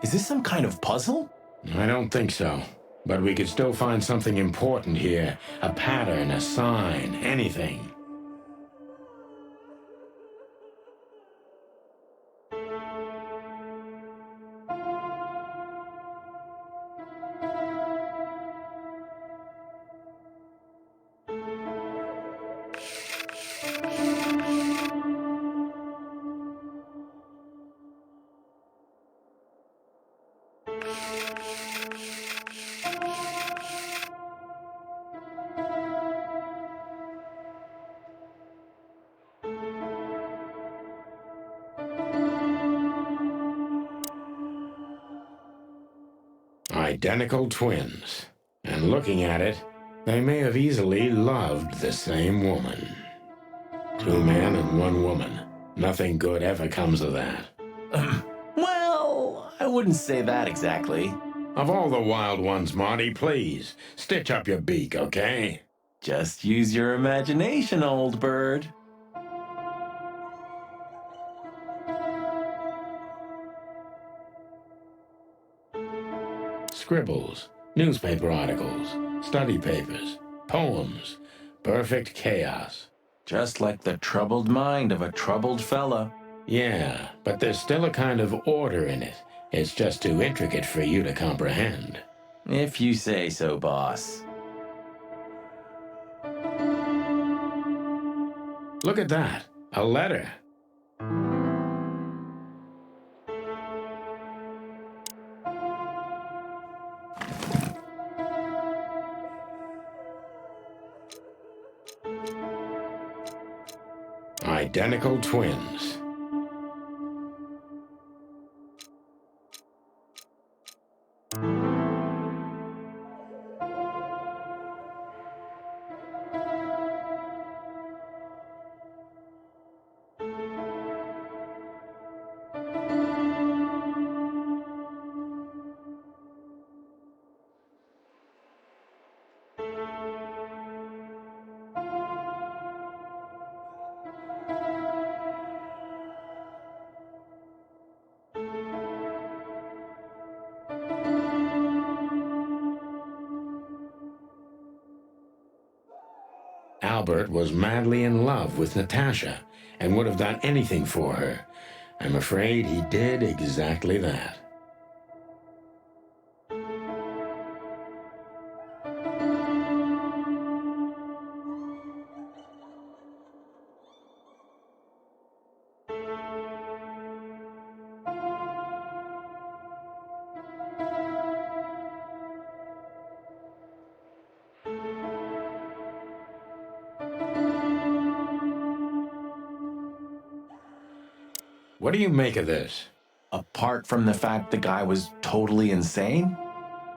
Is this some kind of puzzle? I don't think so. But we could still find something important here. A pattern, a sign, anything. Identical twins. And looking at it, they may have easily loved the same woman. 2 men and 1 woman. Nothing good ever comes of that. Well, I wouldn't say that exactly. Of all the wild ones, Marty, please, stitch up your beak, okay? Just use your imagination, old bird. Scribbles, newspaper articles, study papers, poems, perfect chaos. Just like the troubled mind of a troubled fella. Yeah, but there's still a kind of order in it. It's just too intricate for you to comprehend. If you say so, boss. Look at that, a letter. Identical twins. Albert was madly in love with Natasha and would have done anything for her. I'm afraid he did exactly that. What do you make of this? Apart from the fact the guy was totally insane?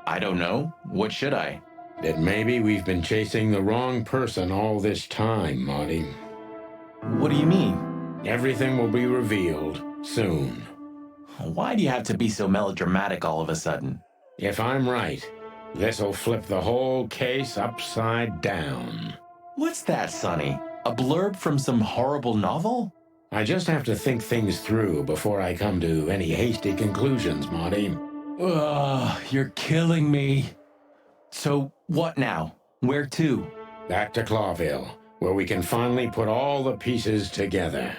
I don't know. What should I? That maybe we've been chasing the wrong person all this time, Marty. What do you mean? Everything will be revealed soon. Why do you have to be so melodramatic all of a sudden? If I'm right, this'll flip the whole case upside down. What's that, Sonny? A blurb from some horrible novel? I just have to think things through before I come to any hasty conclusions, Marty. Ugh, you're killing me. So, what now? Where to? Back to Clawville, where we can finally put all the pieces together.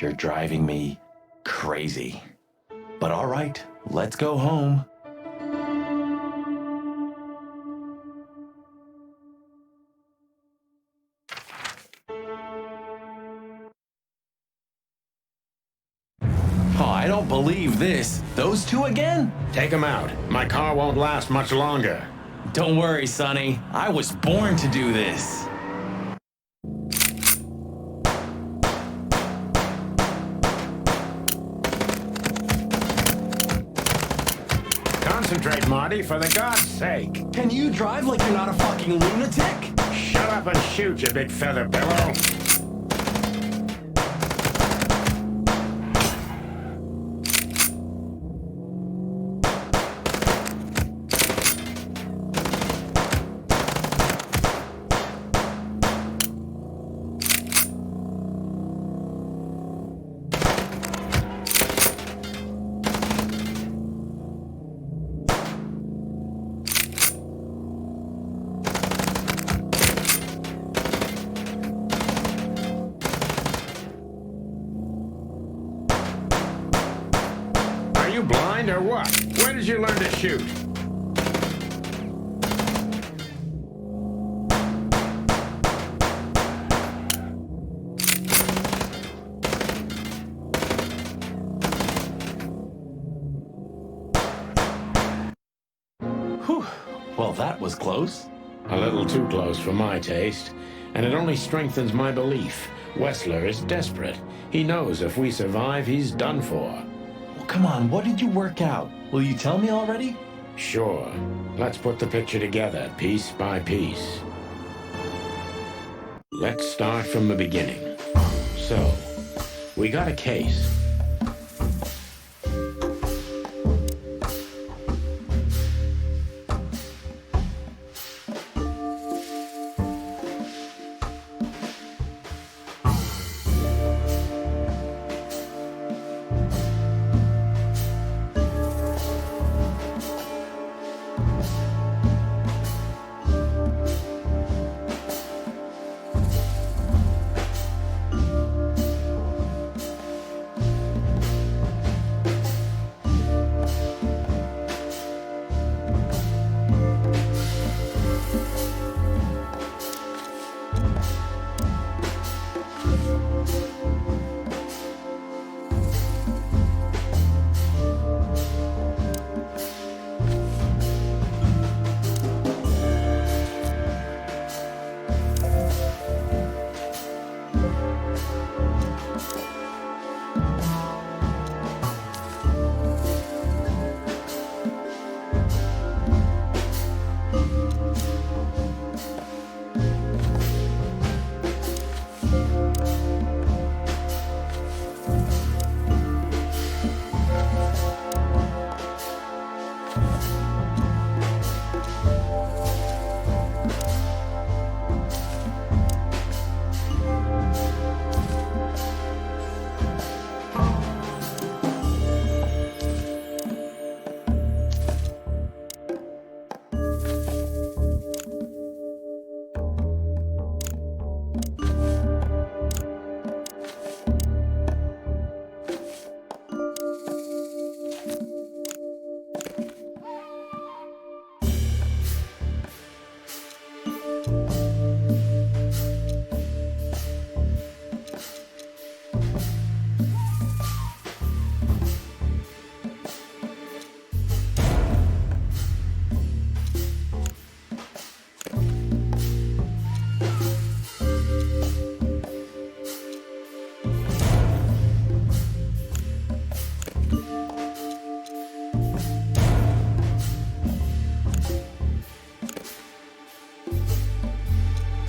You're driving me crazy. But all right, let's go home. Oh, I don't believe this. Those 2 again? Take them out. My car won't last much longer. Don't worry, Sonny. I was born to do this. Concentrate, Marty, for the God's sake. Can you drive like you're not a fucking lunatic? Shut up and shoot, you big feather pillow. did you learn to shoot? Whew. Well, that was close. A little too close for my taste, and it only strengthens my belief. Wessler is desperate. He knows if we survive, he's done for. Well, come on, what did you work out? Will you tell me already? Sure. Let's put the picture together, piece by piece. Let's start from the beginning. So, we got a case.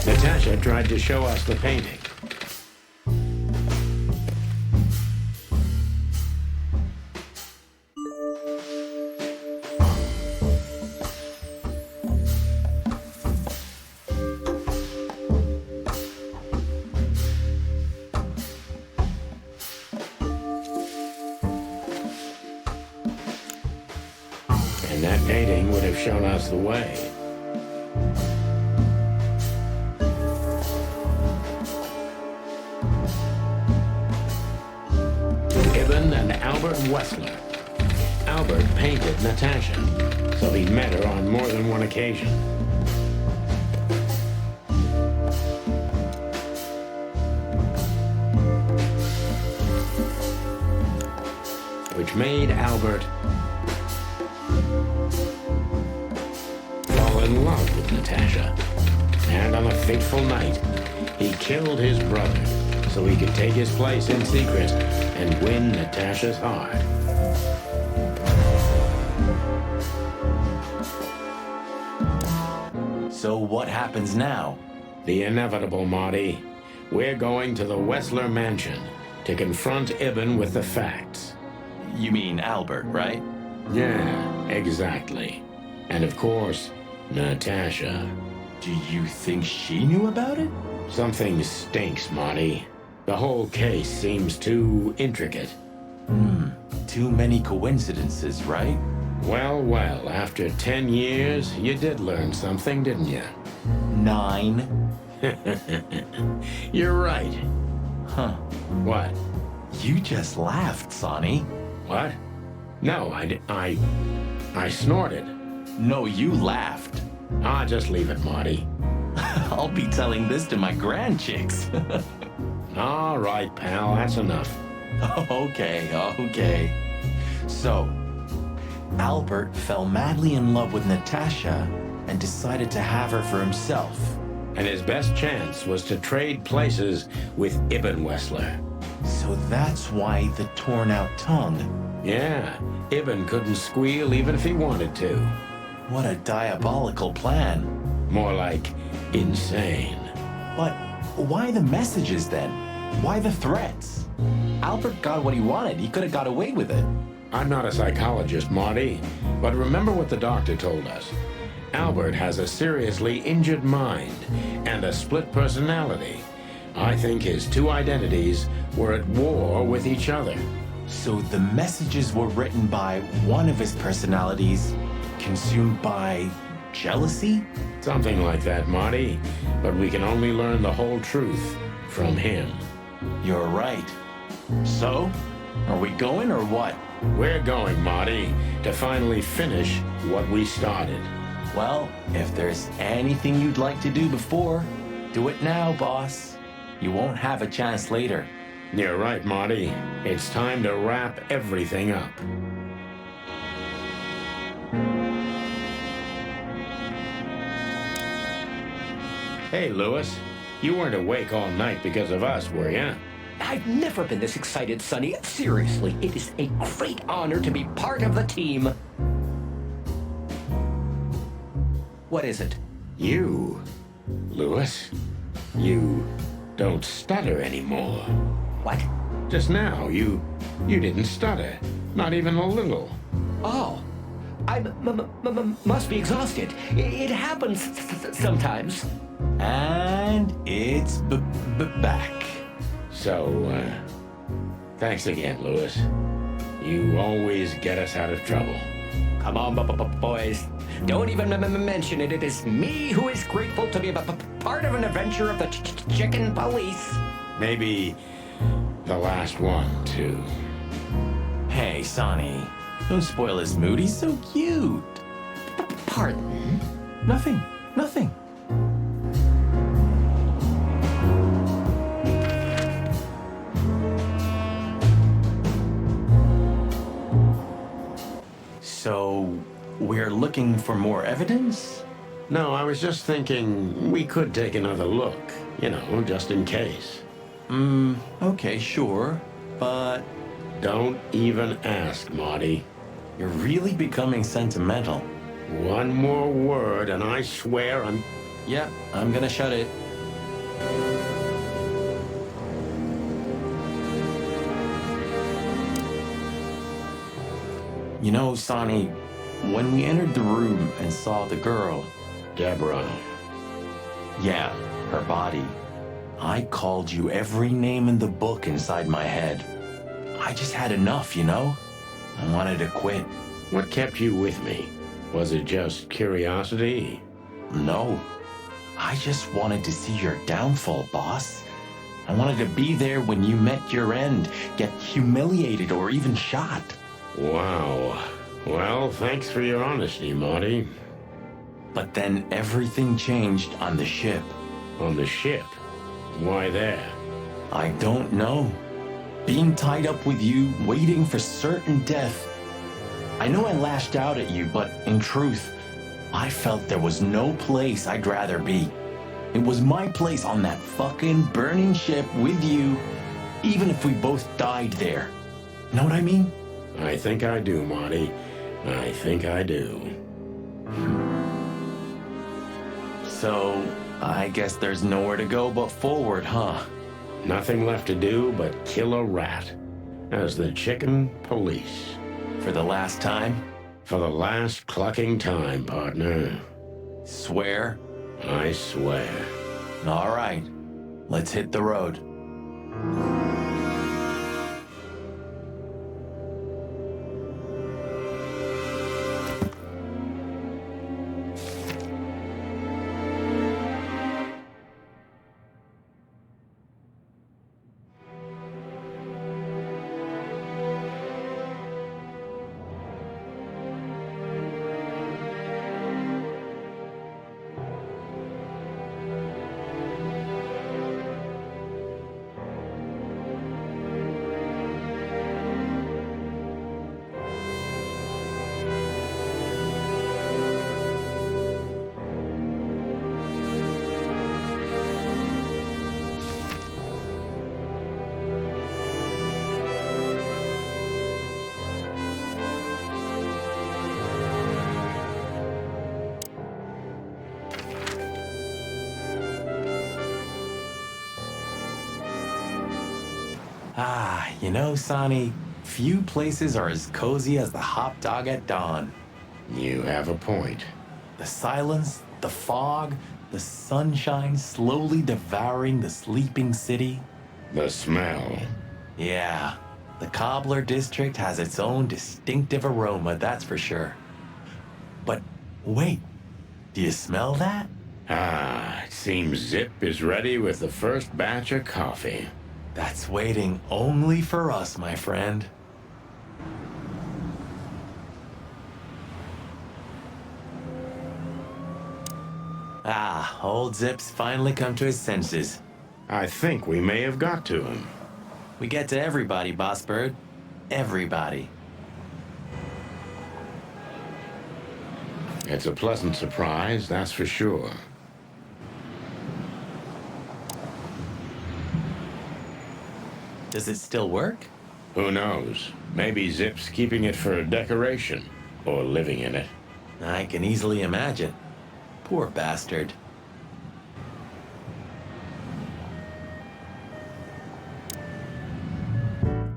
Natasha tried to show us the painting. And that painting would have shown us the way. And Albert Wessler. Albert painted Natasha, so he met her on more than one occasion. Which made Albert fall in love with Natasha. And on a fateful night, he killed his brother so he could take his place in secret and win Natasha's heart. So what happens now? The inevitable, Marty. We're going to the Wessler mansion to confront Ibn with the facts. You mean Albert, right? Yeah, exactly. And of course, Natasha. Do you think she knew about it? Something stinks, Marty. The whole case seems too intricate. Too many coincidences, right? Well, well, after 10 years, you did learn something, didn't you? 9. You're right. Huh. What? You just laughed, Sonny. What? No, I snorted. No, you laughed. Ah, just leave it, Marty. I'll be telling this to my grandchicks. All right, pal, that's enough. Okay. So, Albert fell madly in love with Natasha and decided to have her for himself. And his best chance was to trade places with Ibn Wessler. So that's why the torn out tongue. Yeah, Ibn couldn't squeal even if he wanted to. What a diabolical plan. More like insane. But why the messages then? Why the threats? Albert got what he wanted. He could have got away with it. I'm not a psychologist, Marty, but remember what the doctor told us. Albert has a seriously injured mind and a split personality. I think his two identities were at war with each other. So the messages were written by one of his personalities, consumed by jealousy? Something like that, Marty. But we can only learn the whole truth from him. You're right. So, are we going or what? We're going, Marty, to finally finish what we started. Well, if there's anything you'd like to do before, do it now, boss. You won't have a chance later. You're right, Marty. It's time to wrap everything up. Hey, Lewis. You weren't awake all night because of us, were you? I've never been this excited, Sonny. Seriously, it is a great honor to be part of the team. What is it? You, Lewis, you don't stutter anymore. What? Just now, you didn't stutter. Not even a little. Oh, I must be exhausted. It happens sometimes. And it's back. So, thanks again, Lewis. You always get us out of trouble. Come on, boys. Don't even mention it. It is me who is grateful to be part of an adventure of the chicken police. Maybe the last one, too. Hey, Sonny, don't spoil his mood. He's so cute. Pardon? Nothing. So, we're looking for more evidence? No, I was just thinking we could take another look. You know, just in case. Okay, sure. But Don't even ask, Marty. you're really becoming sentimental. One more word and I swear I'm... Yeah, I'm gonna shut it. You know, Sonny, when we entered the room and saw the girl, Deborah. yeah, her body, I called you every name in the book inside my head. I just had enough, you know? I wanted to quit. What kept you with me? Was it just curiosity? No, I just wanted to see your downfall, boss. I wanted to be there when you met your end, get humiliated or even shot. Wow. Well, thanks for your honesty, Marty. But then everything changed on the ship. On the ship? Why there? I don't know. Being tied up with you, waiting for certain death. I know I lashed out at you, but in truth, I felt there was no place I'd rather be. It was my place on that fucking burning ship with you, even if we both died there. Know what I mean? I think I do, Marty. I think I do. So, I guess there's nowhere to go but forward, huh? Nothing left to do but kill a rat. As the chicken police. For the last time? For the last clucking time, partner. Swear? I swear. All right, let's hit the road. You know, Sonny, few places are as cozy as the hot dog at dawn. You have a point. The silence, the fog, the sunshine slowly devouring the sleeping city. The smell. Yeah, the Cobbler District has its own distinctive aroma, that's for sure. But wait, do you smell that? It seems Zip is ready with the first batch of coffee. That's waiting only for us, my friend. Old Zip's finally come to his senses. I think we may have got to him. We get to everybody, Boss Bird. Everybody. It's a pleasant surprise, that's for sure. Does it still work? Who knows? Maybe Zip's keeping it for decoration, or living in it. I can easily imagine. Poor bastard.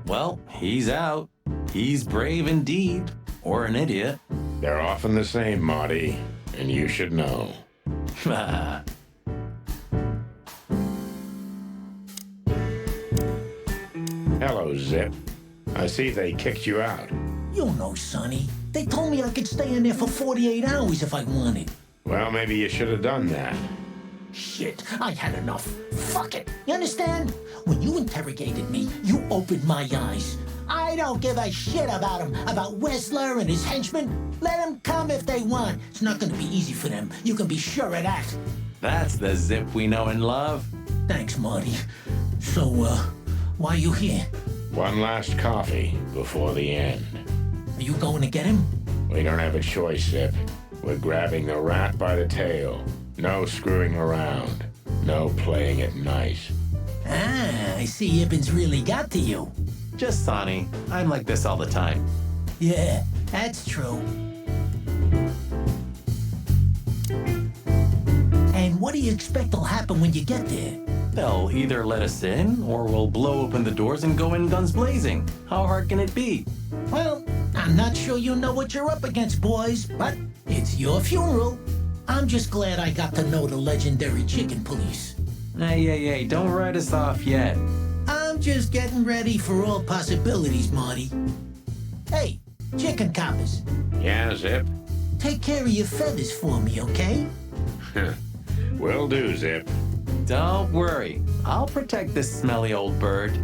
Well, he's out. He's brave indeed, or an idiot. They're often the same, Marty, and you should know. Hello, Zip. I see they kicked you out. You know, Sonny. They told me I could stay in there for 48 hours if I wanted. Well, maybe you should have done that. Shit, I had enough. Fuck it. You understand? When you interrogated me, you opened my eyes. I don't give a shit about him, about Wessler and his henchmen. Let them come if they want. It's not gonna be easy for them. You can be sure of that. That's the Zip we know and love. Thanks, Marty. So, why are you here? One last coffee before the end. Are you going to get him? We don't have a choice, Zip. We're grabbing the rat by the tail. No screwing around. No playing it nice. I see Ibben's really got to you. Just Sonny. I'm like this all the time. Yeah, that's true. And what do you expect will happen when you get there? They'll either let us in, or we'll blow open the doors and go in guns blazing. How hard can it be? Well, I'm not sure you know what you're up against, boys, but it's your funeral. I'm just glad I got to know the legendary chicken police. Hey, don't write us off yet. I'm just getting ready for all possibilities, Marty. Hey, chicken coppers, Yeah, Zip? take care of your feathers for me, okay? Will do, Zip. Don't worry. I'll protect this smelly old bird.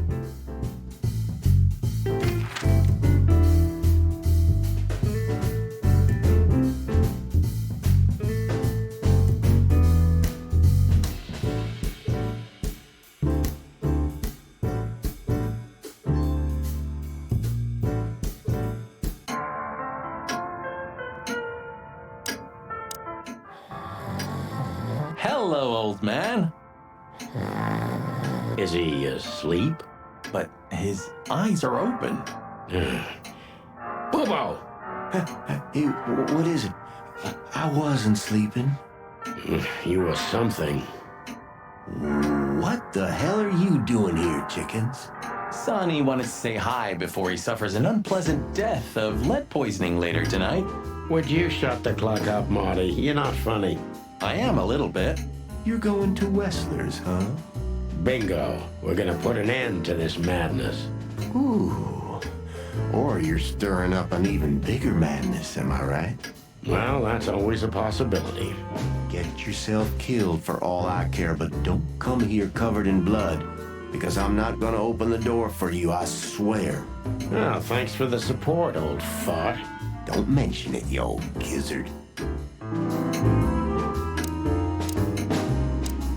Hello, old man. Is he asleep? But his eyes are open. Bobo! Hey, what is it? I wasn't sleeping. You were something. What the hell are you doing here, chickens? Sonny wanted to say hi before he suffers an unpleasant death of lead poisoning later tonight. Would you shut the clock up, Marty? You're not funny. I am a little bit. You're going to Wessler's, huh? Bingo. We're gonna put an end to this madness. Ooh. Or you're stirring up an even bigger madness, am I right? Well, that's always a possibility. Get yourself killed for all I care, but don't come here covered in blood, because I'm not gonna open the door for you, I swear. Oh, thanks for the support, old fart. Don't mention it, you old gizzard.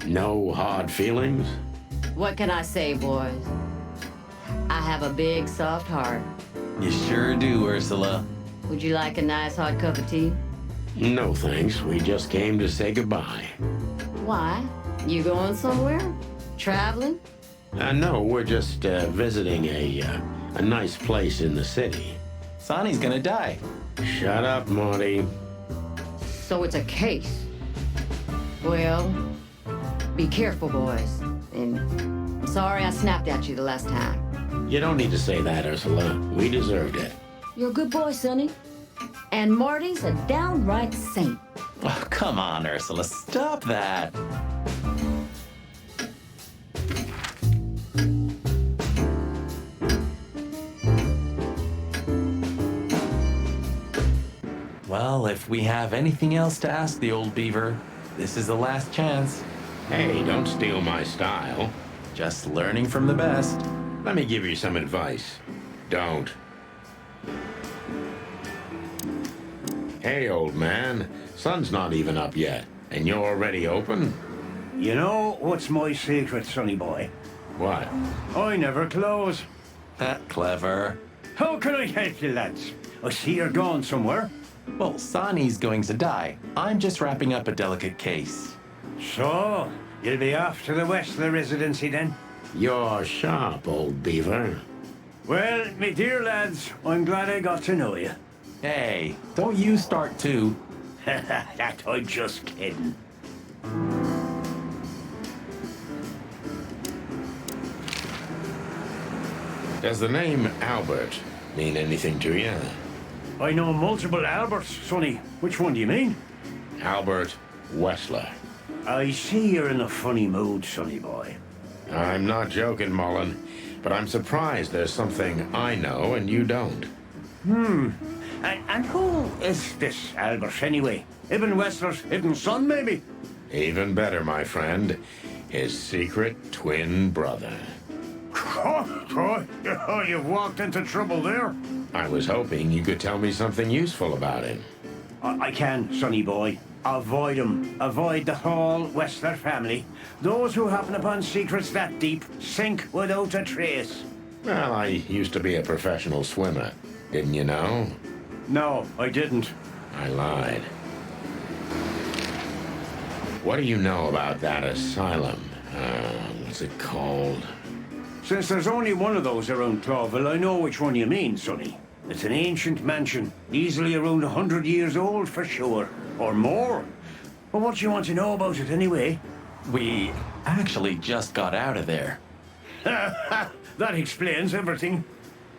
No hard feelings? What can I say, boys? I have a big, soft heart. You sure do, Ursula. Would you like a nice hot cup of tea? No, thanks. We just came to say goodbye. Why? You going somewhere? Traveling? No, we're just visiting a nice place in the city. Sonny's gonna die. Shut up, Marty. So it's a case. Well, be careful, boys. And sorry I snapped at you the last time. You don't need to say that, Ursula. We deserved it. You're a good boy, Sonny. And Marty's a downright saint. Oh, come on, Ursula, stop that. Well, if we have anything else to ask the old beaver, this is the last chance. Hey, don't steal my style. Just learning from the best. Let me give you some advice. Don't. Hey, old man. Sun's not even up yet, and you're already open? You know what's my secret, sonny boy? What? I never close. Clever. How can I help you, lads? I see you're going somewhere. Well, Sani's going to die. I'm just wrapping up a delicate case. So, you'll be off to the Wessler residency then? You're sharp, old beaver. Well, me dear lads, I'm glad I got to know you. Hey, don't you start too. That I'm just kidding. Does the name Albert mean anything to you? I know multiple Alberts, sonny. Which one do you mean? Albert Wessler. I see you're in a funny mood, sonny boy. I'm not joking, Mullen, but I'm surprised there's something I know and you don't. And who is this Albert anyway? Ibn Wessler's hidden son, maybe? Even better, my friend. His secret twin brother. Oh, you've walked into trouble there. I was hoping you could tell me something useful about him. I can, sonny boy. Avoid him. Avoid the whole Wessler family. Those who happen upon secrets that deep sink without a trace. Well, I used to be a professional swimmer. Didn't you know? No, I didn't. I lied. What do you know about that asylum? What's it called? Since there's only one of those around Clawville, I know which one you mean, sonny. It's an ancient mansion, easily around 100 years old for sure, or more. But what do you want to know about it anyway? We actually just got out of there. That explains everything.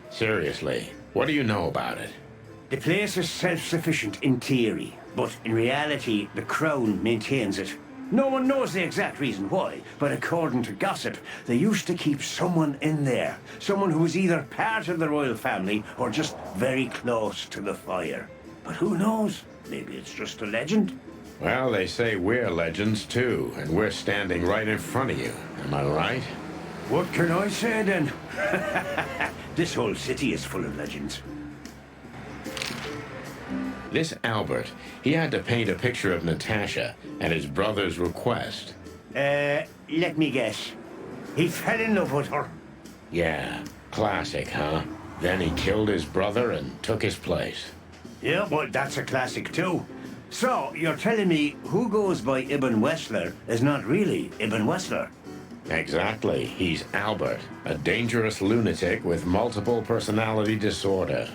Seriously, what do you know about it? The place is self-sufficient in theory, but in reality, the Crown maintains it. No one knows the exact reason why, but according to gossip, they used to keep someone in there. Someone who was either part of the royal family or just very close to the fire. But who knows? Maybe it's just a legend. Well, they say we're legends too, and we're standing right in front of you. Am I right? What can I say then? This whole city is full of legends. This Albert, he had to paint a picture of Natasha at his brother's request. Let me guess. He fell in love with her. Yeah, classic, huh? Then he killed his brother and took his place. Yeah, well, that's a classic too. So, you're telling me who goes by Ibn Wessler is not really Ibn Wessler? Exactly. He's Albert, a dangerous lunatic with multiple personality disorder.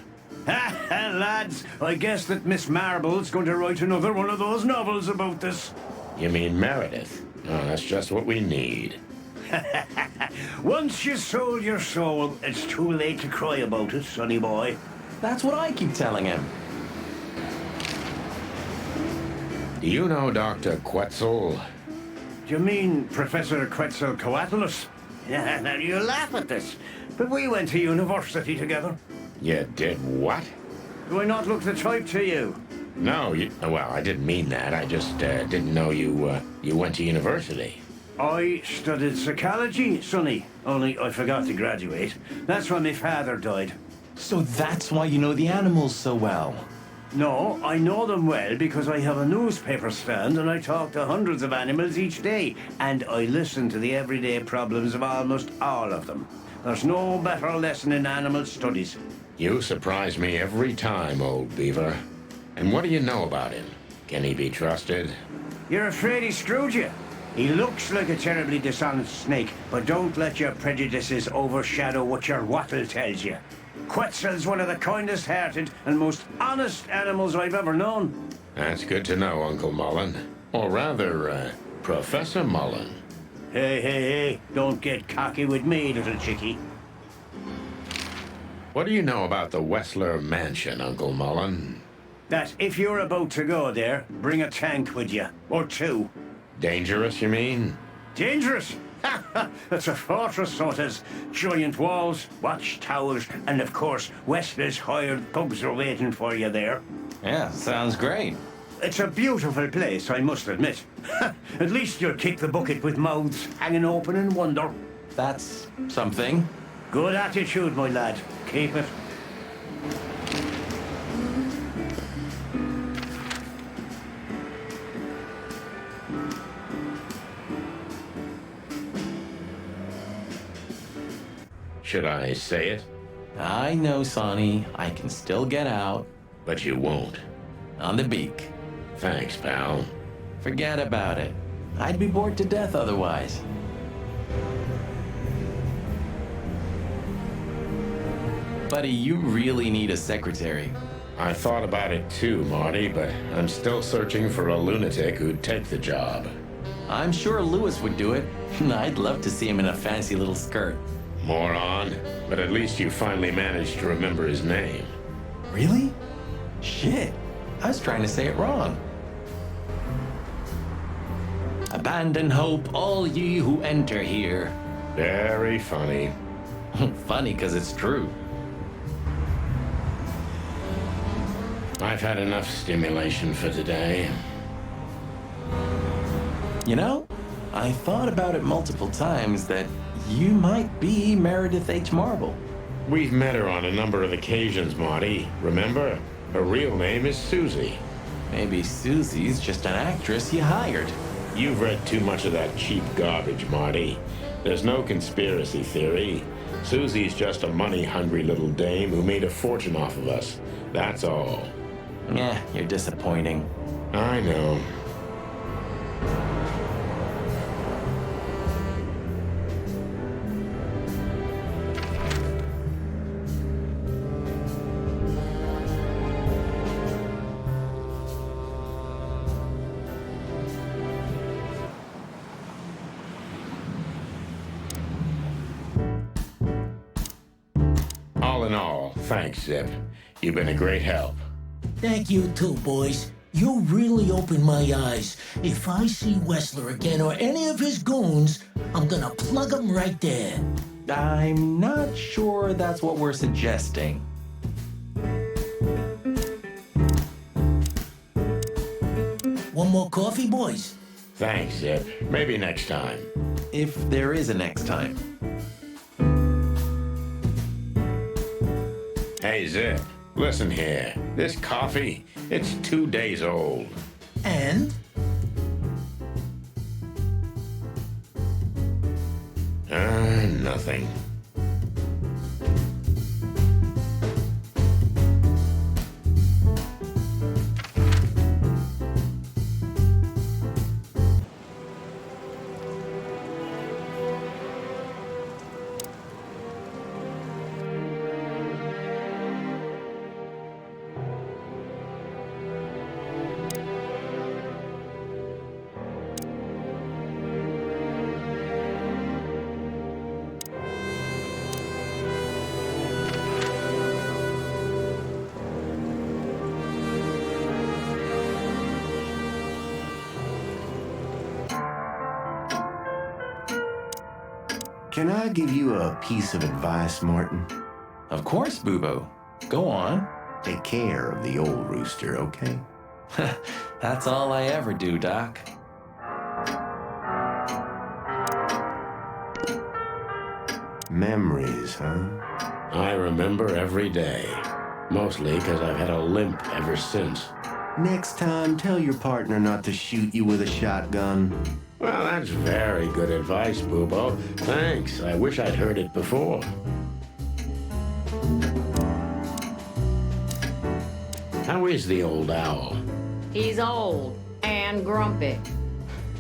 Ha, lads, I guess that Miss Marble's going to write another one of those novels about this. You mean Meredith? Oh, that's just what we need. Once you sold your soul, it's too late to cry about it, sonny boy. That's what I keep telling him. Do you know Dr. Quetzal? Do you mean Professor Quetzalcoatlus? Now you laugh at this, but we went to university together. You did what? Do I not look the type to you? No, well, I didn't mean that. I just didn't know you went to university. I studied psychology, sonny, only I forgot to graduate. That's when my father died. So that's why you know the animals so well. No, I know them well because I have a newspaper stand and I talk to hundreds of animals each day, and I listen to the everyday problems of almost all of them. There's no better lesson in animal studies. You surprise me every time, old beaver. And what do you know about him? Can he be trusted? You're afraid he screwed you? He looks like a terribly dishonest snake, but don't let your prejudices overshadow what your wattle tells you. Quetzal's one of the kindest-hearted and most honest animals I've ever known. That's good to know, Uncle Mullen. Or rather, Professor Mullen. Hey, don't get cocky with me, little chickie. What do you know about the Wessler mansion, Uncle Mullen? That if you're about to go there, bring a tank with you. Or two. Dangerous, you mean? Dangerous? It's a fortress, so it has giant walls, watchtowers, and of course, Wessler's hired pubs are waiting for you there. Yeah, sounds great. It's a beautiful place, I must admit. At least you'll kick the bucket with mouths hanging open in wonder. That's something. Good attitude, my lad. Keep it. Should I say it? I know, Sonny. I can still get out. But you won't. On the beak. Thanks, pal. Forget about it. I'd be bored to death otherwise. Buddy, you really need a secretary. I thought about it too, Marty, but I'm still searching for a lunatic who'd take the job. I'm sure Lewis would do it. I'd love to see him in a fancy little skirt. Moron. But at least you finally managed to remember his name. Really? Shit. I was trying to say it wrong. Abandon hope, all ye who enter here. Very funny. Funny because it's true. I've had enough stimulation for today. You know, I thought about it multiple times that you might be Meredith H. Marble. We've met her on a number of occasions, Marty. Remember? Her real name is Susie. Maybe Susie's just an actress you hired. You've read too much of that cheap garbage, Marty. There's no conspiracy theory. Susie's just a money-hungry little dame who made a fortune off of us. That's all. Yeah, you're disappointing. I know. All in all, thanks, Zip. You've been a great help. Thank you too, boys. You really opened my eyes. If I see Wessler again or any of his goons, I'm gonna plug 'em right there. I'm not sure that's what we're suggesting. One more coffee, boys? Thanks, Zip. Maybe next time. If there is a next time. Hey, Zip. Listen here. This coffee, it's 2 days old. And? Nothing. Can I give you a piece of advice, Martin? Of course, Boobo. Go on. Take care of the old rooster, okay? That's all I ever do, Doc. Memories, huh? I remember every day. Mostly because I've had a limp ever since. Next time, tell your partner not to shoot you with a shotgun. Well, that's very good advice, Boobo. Thanks. I wish I'd heard it before. How is the old owl? He's old and grumpy,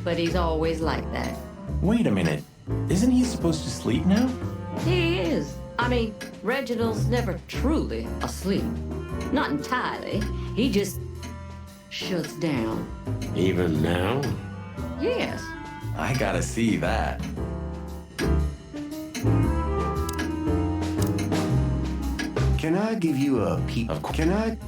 but he's always like that. Wait a minute. Isn't he supposed to sleep now? He is. I mean, Reginald's never truly asleep. Not entirely. He just shuts down. Even now? Yes. I gotta see that. Can I give you a peek? Of course. Can I?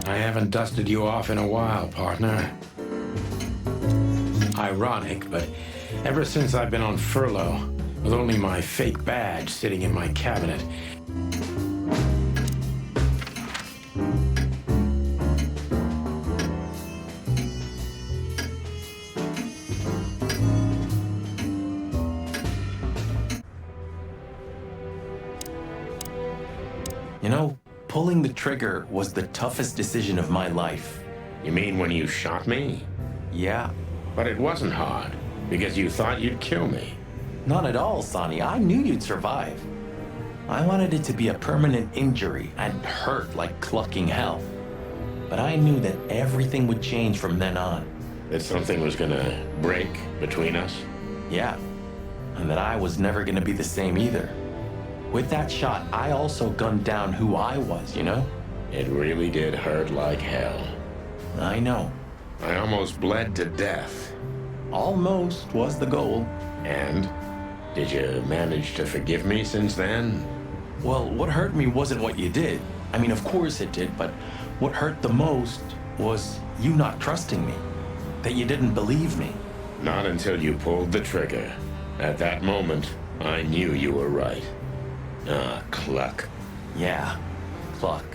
I haven't dusted you off in a while, partner. Ironic, but ever since I've been on furlough, with only my fake badge sitting in my cabinet, You know, pulling the trigger was the toughest decision of my life. you mean when you shot me? Yeah, But it wasn't hard, because you thought you'd kill me. not at all, Sonny. I knew you'd survive. I wanted it to be a permanent injury and hurt like clucking hell. But I knew that everything would change from then on. That something was gonna break between us? Yeah, and that I was never gonna be the same either. With that shot, I also gunned down who I was, you know? It really did hurt like hell. I know. I almost bled to death. Almost was the goal. And? Did you manage to forgive me since then? Well, what hurt me wasn't what you did. I mean, of course it did, but what hurt the most was you not trusting me. That you didn't believe me. Not until you pulled the trigger. At that moment, I knew you were right. Ah, cluck. Yeah, cluck.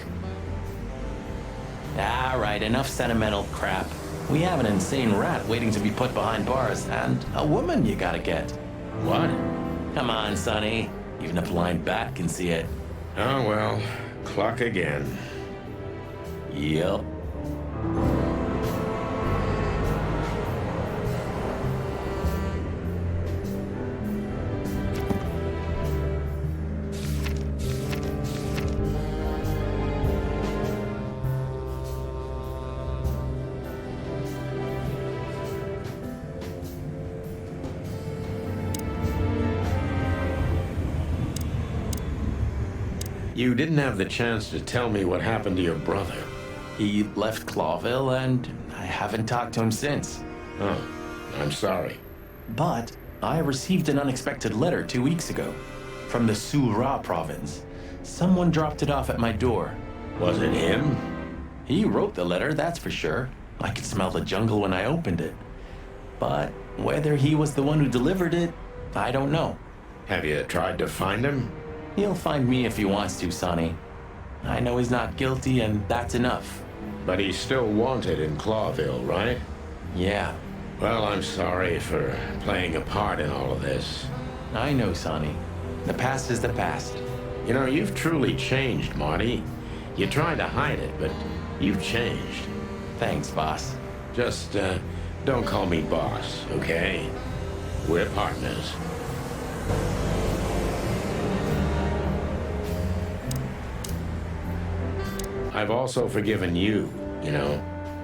All right, enough sentimental crap. We have an insane rat waiting to be put behind bars, and a woman you gotta get. What? Come on, Sonny. Even a blind bat can see it. Oh well, cluck again. Yep. You didn't have the chance to tell me what happened to your brother. He left Clawville, and I haven't talked to him since. Oh, I'm sorry. But I received an unexpected letter 2 weeks ago from the Sura province. Someone dropped it off at my door. Was it him? He wrote the letter, that's for sure. I could smell the jungle when I opened it. But whether he was the one who delivered it, I don't know. Have you tried to find him? He'll find me if he wants to, Sonny. I know he's not guilty, and that's enough. But he's still wanted in Clawville, right? Yeah, Well, I'm sorry for playing a part in all of this. I know, Sonny. The past is the past. You know, you've truly changed, Marty. You tried to hide it, but you've changed. Thanks, boss. Just, don't call me boss, okay? We're partners. I've also forgiven you, you know.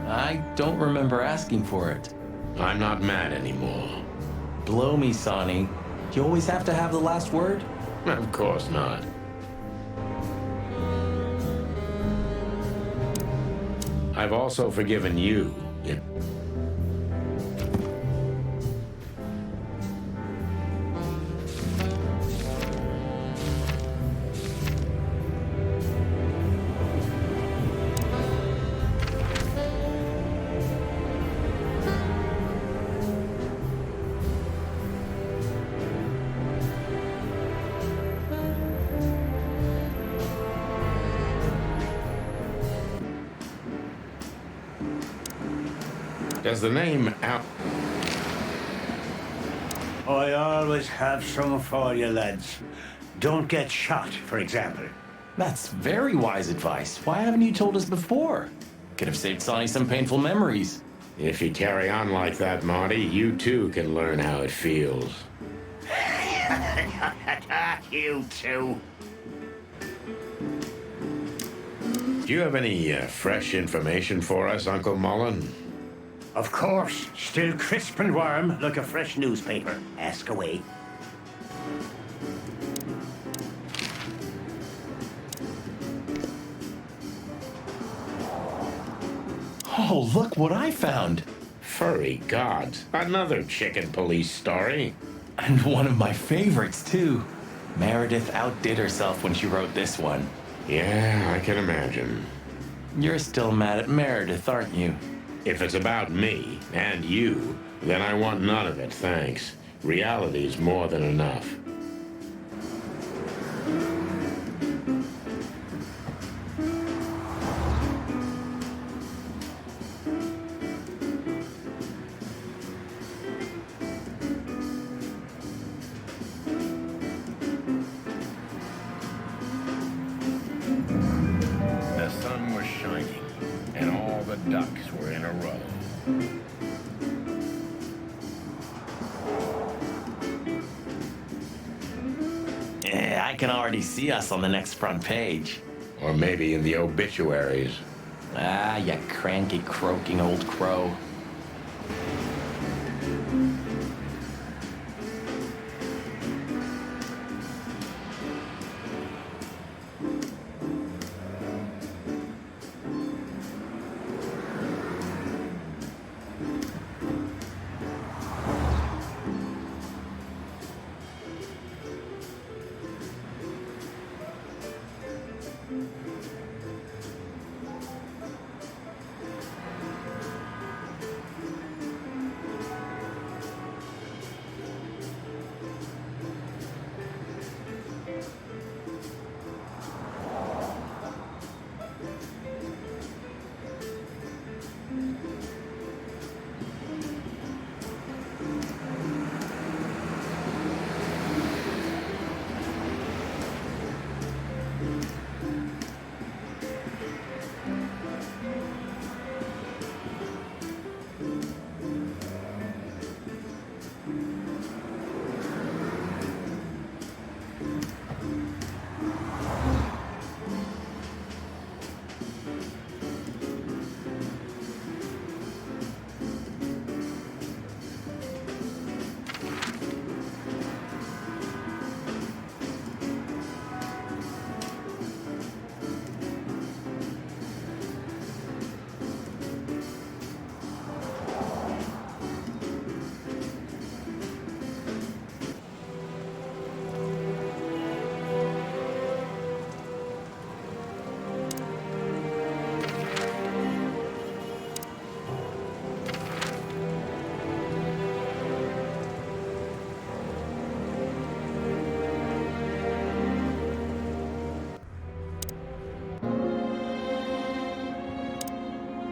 I don't remember asking for it. I'm not mad anymore. Blow me, Sonny. Do you always have to have the last word? Of course not. I've also forgiven you. Does the name out? I always have some for you, lads. Don't get shot, for example. That's very wise advice. Why haven't you told us before? Could have saved Sonny some painful memories. If you carry on like that, Marty, you too can learn how it feels. You too. Do you have any fresh information for us, Uncle Mullen? Of course. Still crisp and warm, like a fresh newspaper. Ask away. Oh, look what I found. Furry gods. Another chicken police story. And one of my favorites, too. Meredith outdid herself when she wrote this one. Yeah, I can imagine. You're still mad at Meredith, aren't you? If it's about me and you, then I want none of it, thanks. Reality's more than enough. The sun was shining, and all the ducks were in a row. Yeah, I can already see us on the next front page. Or maybe in the obituaries. Ah, you cranky, croaking old crow.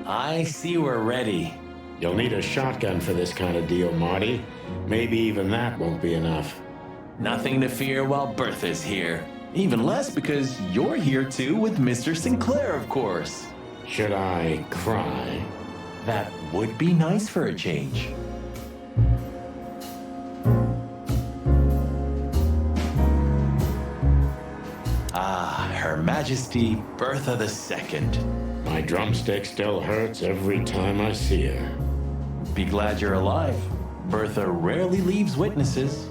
I see we're ready. You'll need a shotgun for this kind of deal, Marty. Maybe even that won't be enough. Nothing to fear while Bertha's here. Even less because you're here too with Mr. Sinclair, of course. Should I cry? That would be nice for a change. Ah, Her Majesty Bertha II. My drumstick still hurts every time I see her. Be glad you're alive. Bertha rarely leaves witnesses.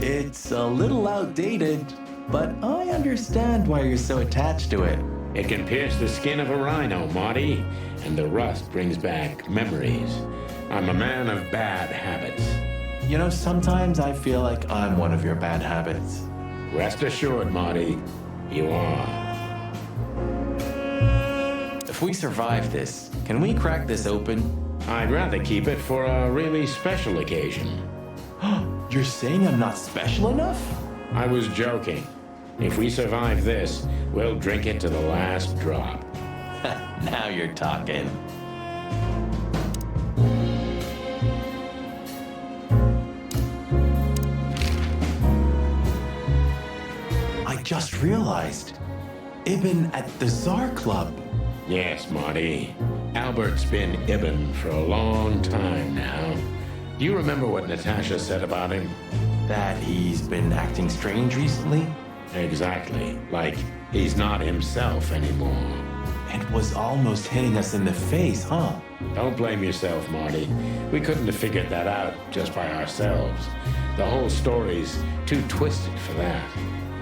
It's a little outdated, but I understand why you're so attached to it. It can pierce the skin of a rhino, Marty, and the rust brings back memories. I'm a man of bad habits. You know, sometimes I feel like I'm one of your bad habits. Rest assured, Marty, you are. If we survive this, can we crack this open? I'd rather keep it for a really special occasion. You're saying I'm not special enough? I was joking. If we survive this, we'll drink it to the last drop. Now you're talking. just realized. Ibn at the Tsar Club. Yes, Marty. Albert's been Ibn for a long time now. Do you remember what Natasha said about him? That he's been acting strange recently? Exactly. Like he's not himself anymore. It was almost hitting us in the face, huh? Don't blame yourself, Marty. We couldn't have figured that out just by ourselves. The whole story's too twisted for that.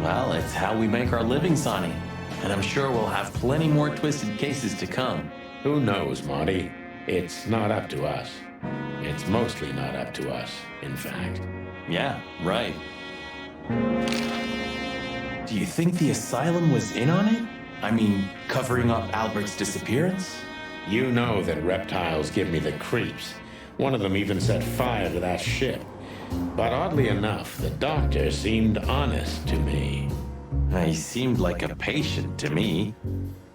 Well, it's how we make our living, Sonny. And I'm sure we'll have plenty more twisted cases to come. Who knows, Marty? It's not up to us. It's mostly not up to us, in fact. Yeah, right. Do you think the asylum was in on it? I mean, covering up Albert's disappearance? You know that reptiles give me the creeps. One of them even set fire to that ship. But oddly enough, the doctor seemed honest to me. He seemed like a patient to me.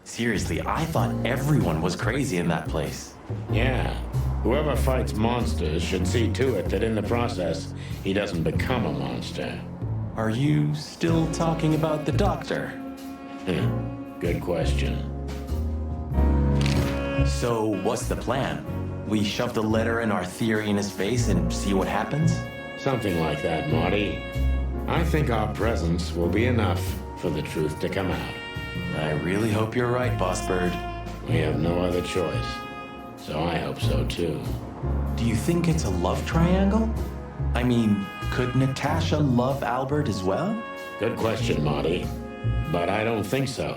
Seriously, I thought everyone was crazy in that place. Yeah, whoever fights monsters should see to it that in the process, he doesn't become a monster. Are you still talking about the doctor? Good question. So, what's the plan? We shove the letter and our theory in his face and see what happens? Something like that, Marty. I think our presence will be enough for the truth to come out. I really hope you're right, Boss Bird. We have no other choice. So I hope so too. Do you think it's a love triangle? I mean, could Natasha love Albert as well? Good question, Marty. But I don't think so.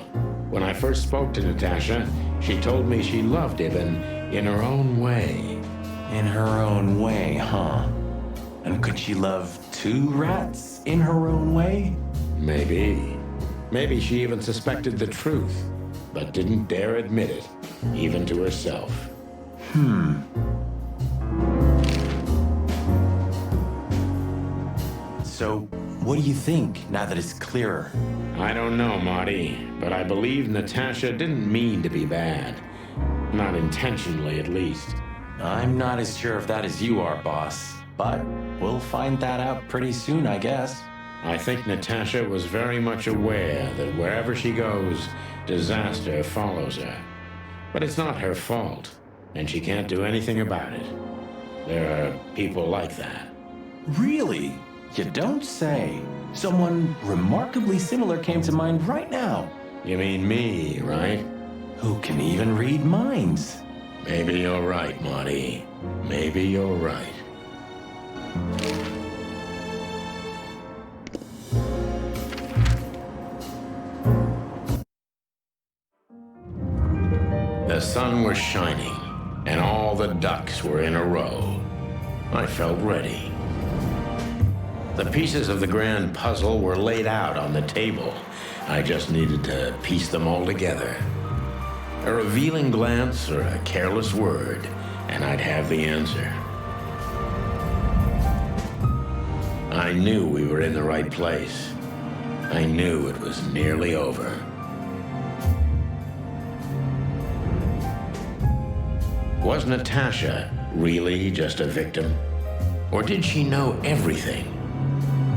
When I first spoke to Natasha, she told me she loved Ibn in her own way. In her own way, huh? And could she love two rats in her own way? Maybe. Maybe she even suspected the truth, but didn't dare admit it, even to herself. So, what do you think now that it's clearer? I don't know, Marty, but I believe Natasha didn't mean to be bad. Not intentionally, at least. I'm not as sure of that as you are, boss. But we'll find that out pretty soon, I guess. I think Natasha was very much aware that wherever she goes, disaster follows her. But it's not her fault, and she can't do anything about it. There are people like that. Really? You don't say. Someone remarkably similar came to mind right now. You mean me, right? Who can even read minds? Maybe you're right, Marty. Maybe you're right. The sun was shining, and all the ducks were in a row. I felt ready. The pieces of the grand puzzle were laid out on the table. I just needed to piece them all together. A revealing glance or a careless word, and I'd have the answer. I knew we were in the right place. I knew it was nearly over. Was Natasha really just a victim? Or did she know everything?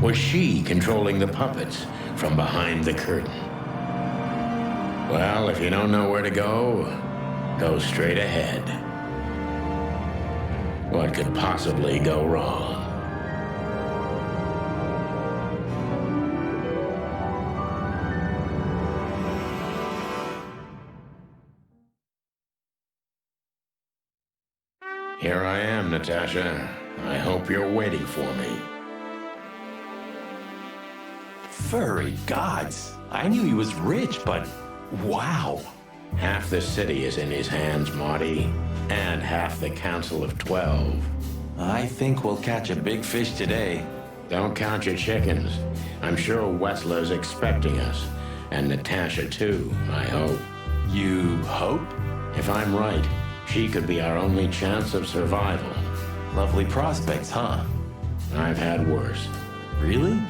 Was she controlling the puppets from behind the curtain? Well, if you don't know where to go, go straight ahead. What could possibly go wrong? Here I am, Natasha. I hope you're waiting for me. Furry gods. I knew he was rich, but wow. Half the city is in his hands, Marty, and half the Council of 12. I think we'll catch a big fish today. Don't count your chickens. I'm sure Wessler's expecting us, and Natasha too, I hope. You hope? If I'm right, she could be our only chance of survival. Lovely prospects, huh? I've had worse. Really?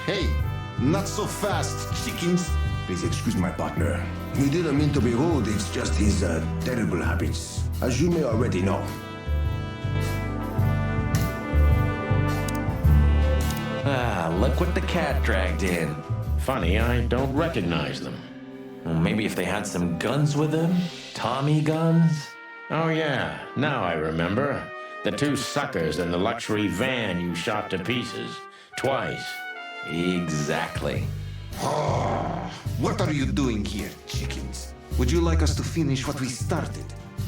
Hey, not so fast, chickens. Please excuse my partner. We didn't mean to be rude, it's just his terrible habits. As you may already know, Look what the cat dragged in. Funny, I don't recognize them. Well, maybe if they had some guns with them? Tommy guns? Oh, yeah, now I remember. The two suckers in the luxury van you shot to pieces. Twice. Exactly. What are you doing here, chickens? Would you like us to finish what we started?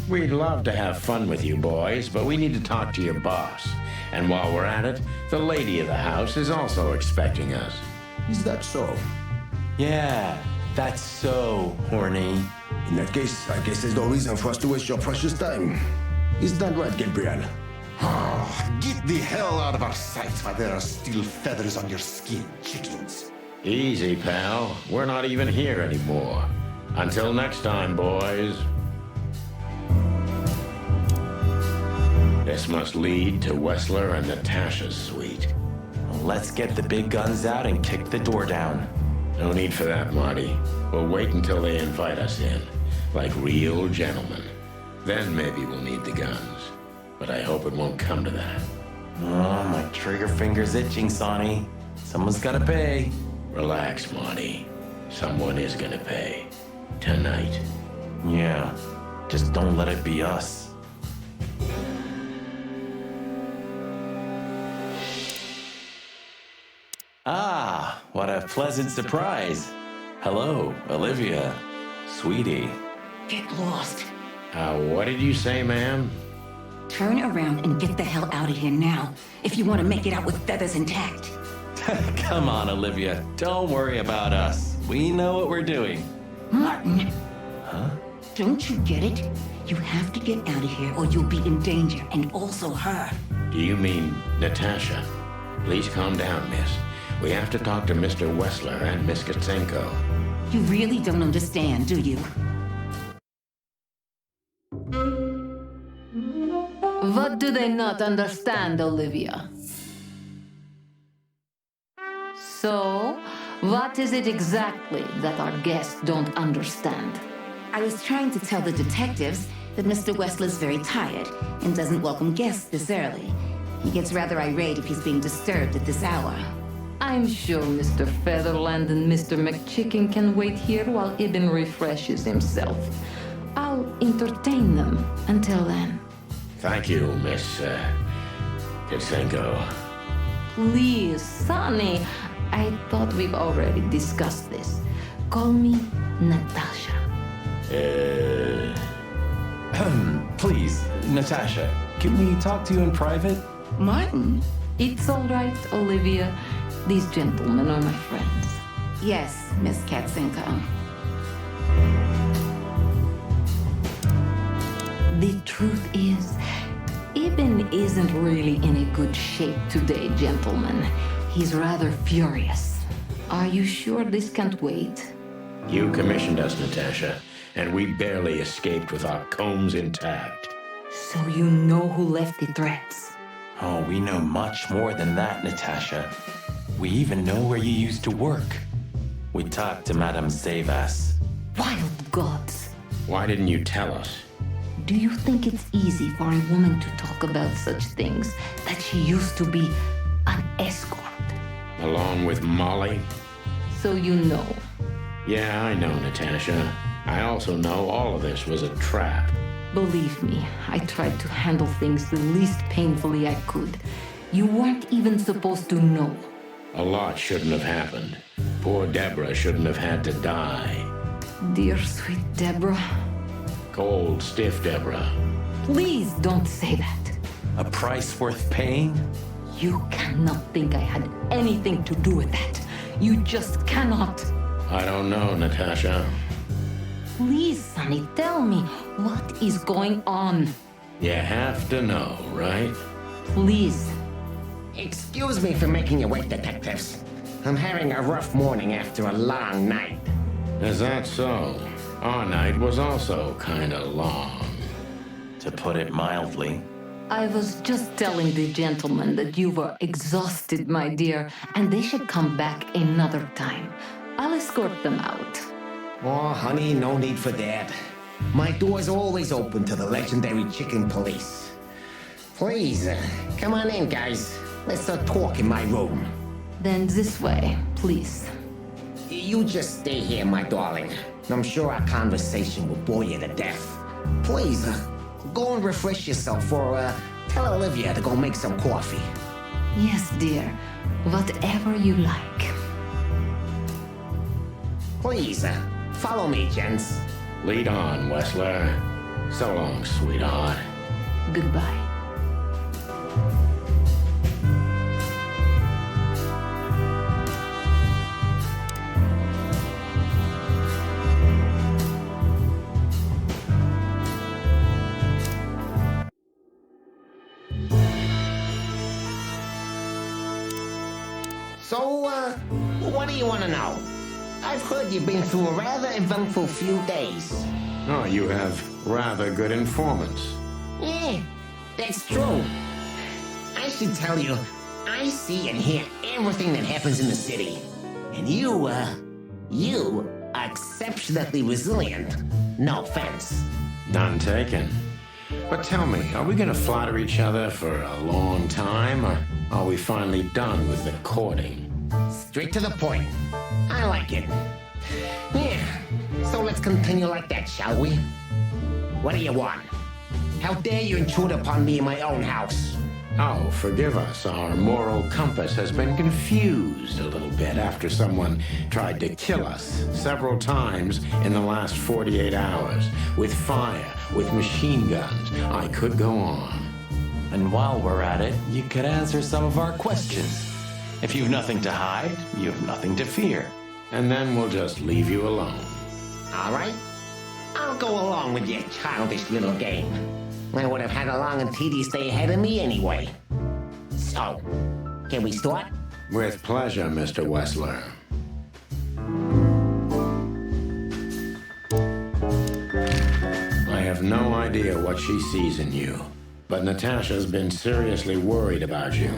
We'd love to have fun with you boys, but we need to talk to your boss. And while we're at it, the lady of the house is also expecting us. Is that so? Yeah, that's so horny. In that case, I guess there's no reason for us to waste your precious time. Is that right, Gabriel? Get the hell out of our sight while there are still feathers on your skin, chickens. Easy, pal. We're not even here anymore. Until next time, boys. This must lead to Wessler and Natasha's suite. Let's get the big guns out and kick the door down. No need for that, Marty. We'll wait until they invite us in, like real gentlemen. Then maybe we'll need the guns. But I hope it won't come to that. Oh, my trigger finger's itching, Sonny. Someone's gotta pay. Relax, Marty. Someone is gonna pay. Tonight. Yeah, just don't let it be us. Ah, what a pleasant surprise. Hello, Olivia. Sweetie. Get lost. What did you say, ma'am? Turn around and get the hell out of here now, if you want to make it out with feathers intact. Come on, Olivia. Don't worry about us. We know what we're doing. Martin. Huh? Don't you get it? You have to get out of here or you'll be in danger, and also her. Do you mean Natasha? Please calm down, miss. We have to talk to Mr. Wessler and Miss Katsenko. You really don't understand, do you? What do they not understand, Olivia? So, what is it exactly that our guests don't understand? I was trying to tell the detectives that Mr. Wessler's very tired and doesn't welcome guests this early. He gets rather irate if he's being disturbed at this hour. I'm sure Mr. Featherland and Mr. McChicken can wait here while Ibn refreshes himself. I'll entertain them until then. Thank you, Miss Katsenko. Please, Sonny. I thought we've already discussed this. Call me Natasha. Please, Natasha, can we talk to you in private? Martin? It's all right, Olivia. These gentlemen are my friends. Yes, Miss Katsenko. The truth is, Ibn isn't really in a good shape today, gentlemen. He's rather furious. Are you sure this can't wait? You commissioned us, Natasha, and we barely escaped with our combs intact. So you know who left the threats? Oh, we know much more than that, Natasha. We even know where you used to work. We talked to Madame Savas. Wild gods! Why didn't you tell us? Do you think it's easy for a woman to talk about such things, that she used to be an escort? Along with Molly? So you know. Yeah, I know, Natasha. I also know all of this was a trap. Believe me, I tried to handle things the least painfully I could. You weren't even supposed to know. A lot shouldn't have happened. Poor Deborah shouldn't have had to die. Dear sweet Deborah. Cold, stiff Deborah. Please don't say that. A price worth paying? You cannot think I had anything to do with that. You just cannot. I don't know, Natasha. Please, Sonny, tell me, what is going on? You have to know, right? Please. Excuse me for making you wait, detectives. I'm having a rough morning after a long night. Is that so? Our night was also kinda long. To put it mildly. I was just telling the gentlemen that you were exhausted, my dear, and they should come back another time. I'll escort them out. Oh, honey, no need for that. My door's always open to the legendary chicken police. Please, come on in, guys. Let's talk in my room. Then this way, please. You just stay here, my darling. I'm sure our conversation will bore you to death. Please, go and refresh yourself, or tell Olivia to go make some coffee. Yes, dear. Whatever you like. Please, follow me, gents. Lead on, Wessler. So long, sweetheart. Goodbye. So, what do you want to know? I've heard you've been through a rather eventful few days. Oh, you have rather good informants. Yeah, that's true. I should tell you, I see and hear everything that happens in the city. And you are exceptionally resilient. No offense. None taken. But tell me, are we going to flatter each other for a long time, or are we finally done with the courting? Straight to the point. I like it. Yeah, so let's continue like that, shall we? What do you want? How dare you intrude upon me in my own house? Oh, forgive us. Our moral compass has been confused a little bit after someone tried to kill us several times in the last 48 hours. With fire, with machine guns. I could go on. And while we're at it, you could answer some of our questions. If you've nothing to hide, you have nothing to fear. And then we'll just leave you alone. All right. I'll go along with your childish little game. I would have had a long and tedious day ahead of me anyway. So, can we start? With pleasure, Mr. Wessler. I have no idea what she sees in you, but Natasha's been seriously worried about you.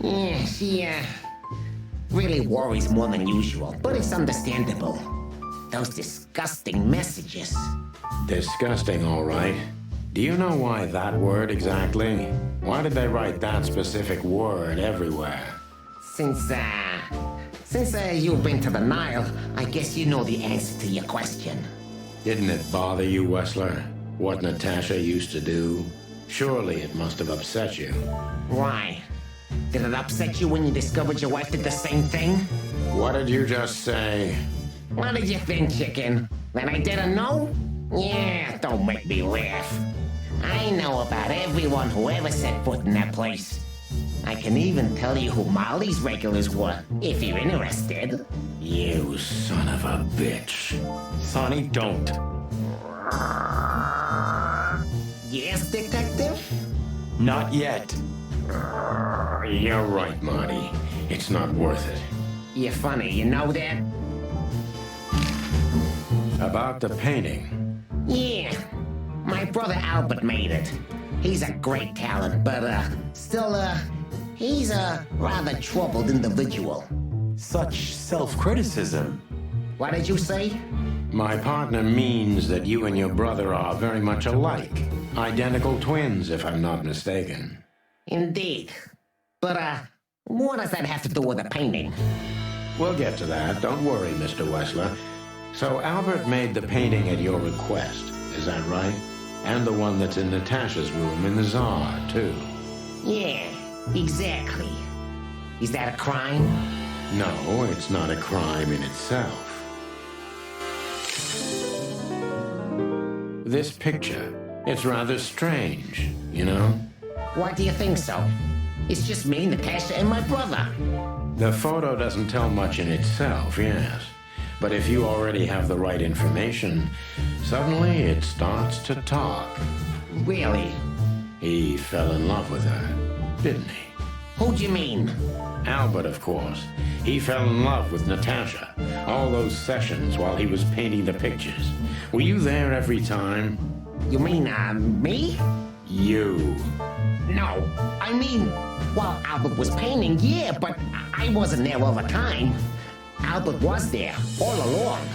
Yeah, she, really worries more than usual, but it's understandable. Those disgusting messages. Disgusting, all right. Do you know why that word exactly? Why did they write that specific word everywhere? Since you've been to the Nile, I guess you know the answer to your question. Didn't it bother you, Wessler? What Natasha used to do? Surely it must have upset you. Why? Did it upset you when you discovered your wife did the same thing? What did you just say? What did you think, chicken? That I didn't know? Yeah, don't make me laugh. I know about everyone who ever set foot in that place. I can even tell you who Molly's regulars were, if you're interested. You son of a bitch. Sonny, don't. Yes, detective? Not yet. You're right, Marty. It's not worth it. You're funny, you know that? About the painting. Yeah. My brother Albert made it. He's a great talent, but, still, he's a rather troubled individual. Such self-criticism. What did you say? My partner means that you and your brother are very much alike. Identical twins, if I'm not mistaken. Indeed. But, what does that have to do with the painting? We'll get to that. Don't worry, Mr. Wessler. So Albert made the painting at your request, is that right? And the one that's in Natasha's room in the Tsar, too. Yeah, exactly. Is that a crime? No, it's not a crime in itself. This picture, it's rather strange, you know? Why do you think so? It's just me, Natasha, and my brother. The photo doesn't tell much in itself, yes. But if you already have the right information, suddenly it starts to talk. Really? He fell in love with her, didn't he? Who'd you mean? Albert, of course. He fell in love with Natasha. All those sessions while he was painting the pictures. Were you there every time? You mean, me? You. No, I mean, while Albert was painting, yeah, but I wasn't there all the time. Albert was there, all along.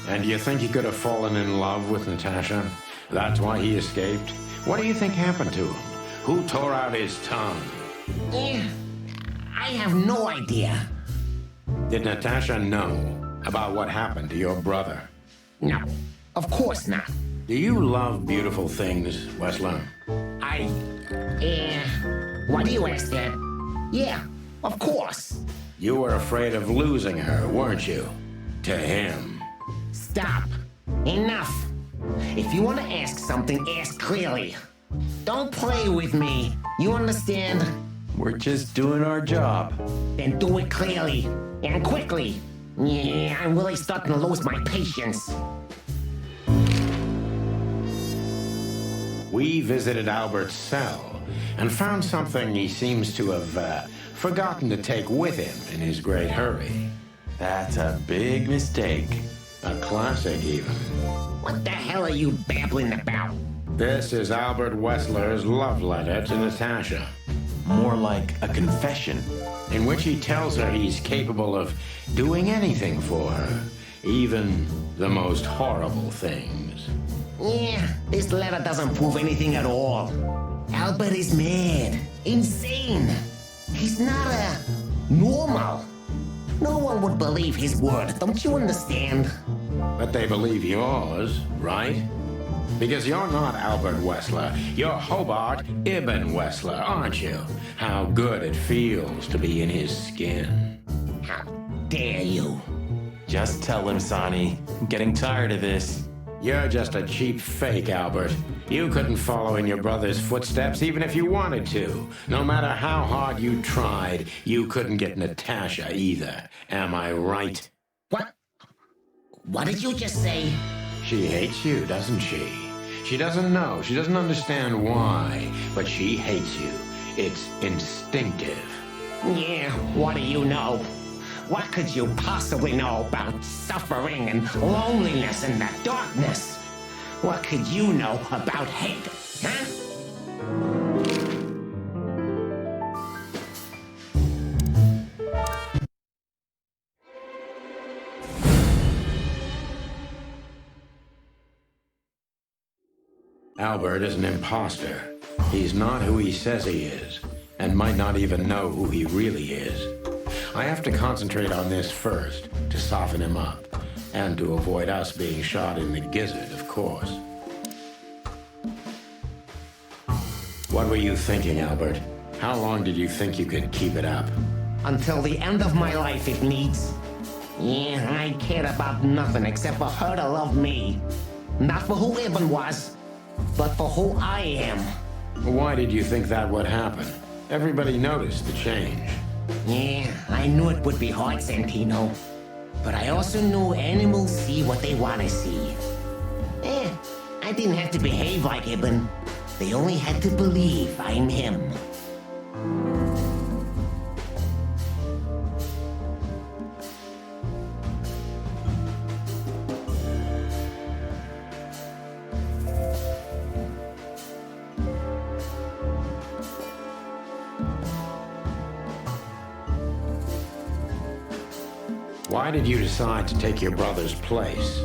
And do you think he could have fallen in love with Natasha? That's why he escaped? What do you think happened to him? Who tore out his tongue? Yeah, I have no idea. Did Natasha know about what happened to your brother? No, of course not. Do you love beautiful things, Wessler? Why do you ask that? Yeah, of course. You were afraid of losing her, weren't you? To him. Stop. Enough. If you want to ask something, ask clearly. Don't play with me. You understand? We're just doing our job. Then do it clearly and quickly. Yeah, I'm really starting to lose my patience. We visited Albert's cell and found something he seems to have forgotten to take with him in his great hurry. That's a big mistake. A classic, even. What the hell are you babbling about? This is Albert Wessler's love letter to Natasha, More like a confession. in which he tells her he's capable of doing anything for her, even the most horrible things. Yeah, this letter doesn't prove anything at all. Albert is mad, insane. He's not normal. No one would believe his word, don't you understand? But they believe yours, right? Because you're not Albert Wessler. You're Hobart Ibn Wessler, aren't you? How good it feels to be in his skin. How dare you? Just tell him, Sonny. I'm getting tired of this. You're just a cheap fake, Albert. You couldn't follow in your brother's footsteps even if you wanted to. No matter how hard you tried, you couldn't get Natasha either. Am I right? What? What did you just say? She hates you, doesn't she? She doesn't know. She doesn't understand why, but she hates you. It's instinctive. Yeah, what do you know? What could you possibly know about suffering and loneliness and the darkness? What could you know about hate, huh? Albert is an imposter. He's not who he says he is, and might not even know who he really is. I have to concentrate on this first, to soften him up, and to avoid us being shot in the gizzard, of course. What were you thinking, Albert? How long did you think you could keep it up? Until the end of my life, if needs. Yeah, I cared about nothing except for her to love me. Not for who Ibn was, but for who I am. Why did you think that would happen? Everybody noticed the change. Yeah, I knew it would be hard, Santino. But I also knew animals see what they want to see. I didn't have to behave like Ibn. They only had to believe I'm him. Why did you decide to take your brother's place?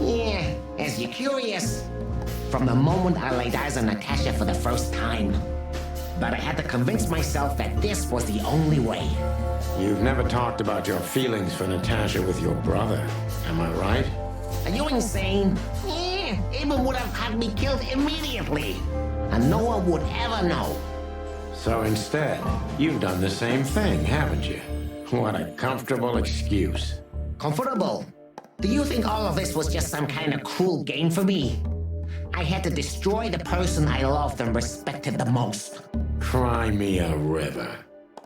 Yeah, as you're curious. From the moment I laid eyes on Natasha for the first time. But I had to convince myself that this was the only way. You've never talked about your feelings for Natasha with your brother, am I right? Are you insane? Yeah, Ibn would have had me killed immediately. And no one would ever know. So instead, you've done the same thing, haven't you? What a comfortable excuse. Comfortable? Do you think all of this was just some kind of cruel game for me? I had to destroy the person I loved and respected the most. Cry me a river.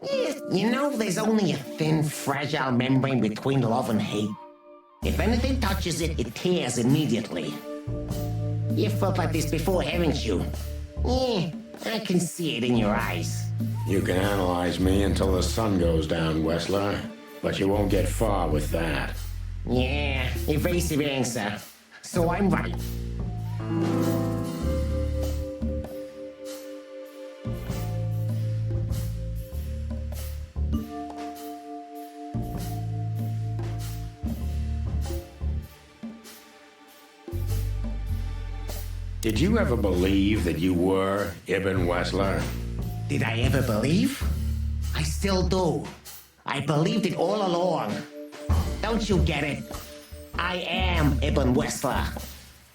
Yeah, you know, there's only a thin, fragile membrane between love and hate. If anything touches it, it tears immediately. You felt like this before, haven't you? Yeah, I can see it in your eyes. You can analyze me until the sun goes down, Wessler, but you won't get far with that. Yeah, evasive answer. So I'm right. Did you ever believe that you were Ibn Wessler? Did I ever believe? I still do. I believed it all along. Don't you get it? I am Ibn Wessler.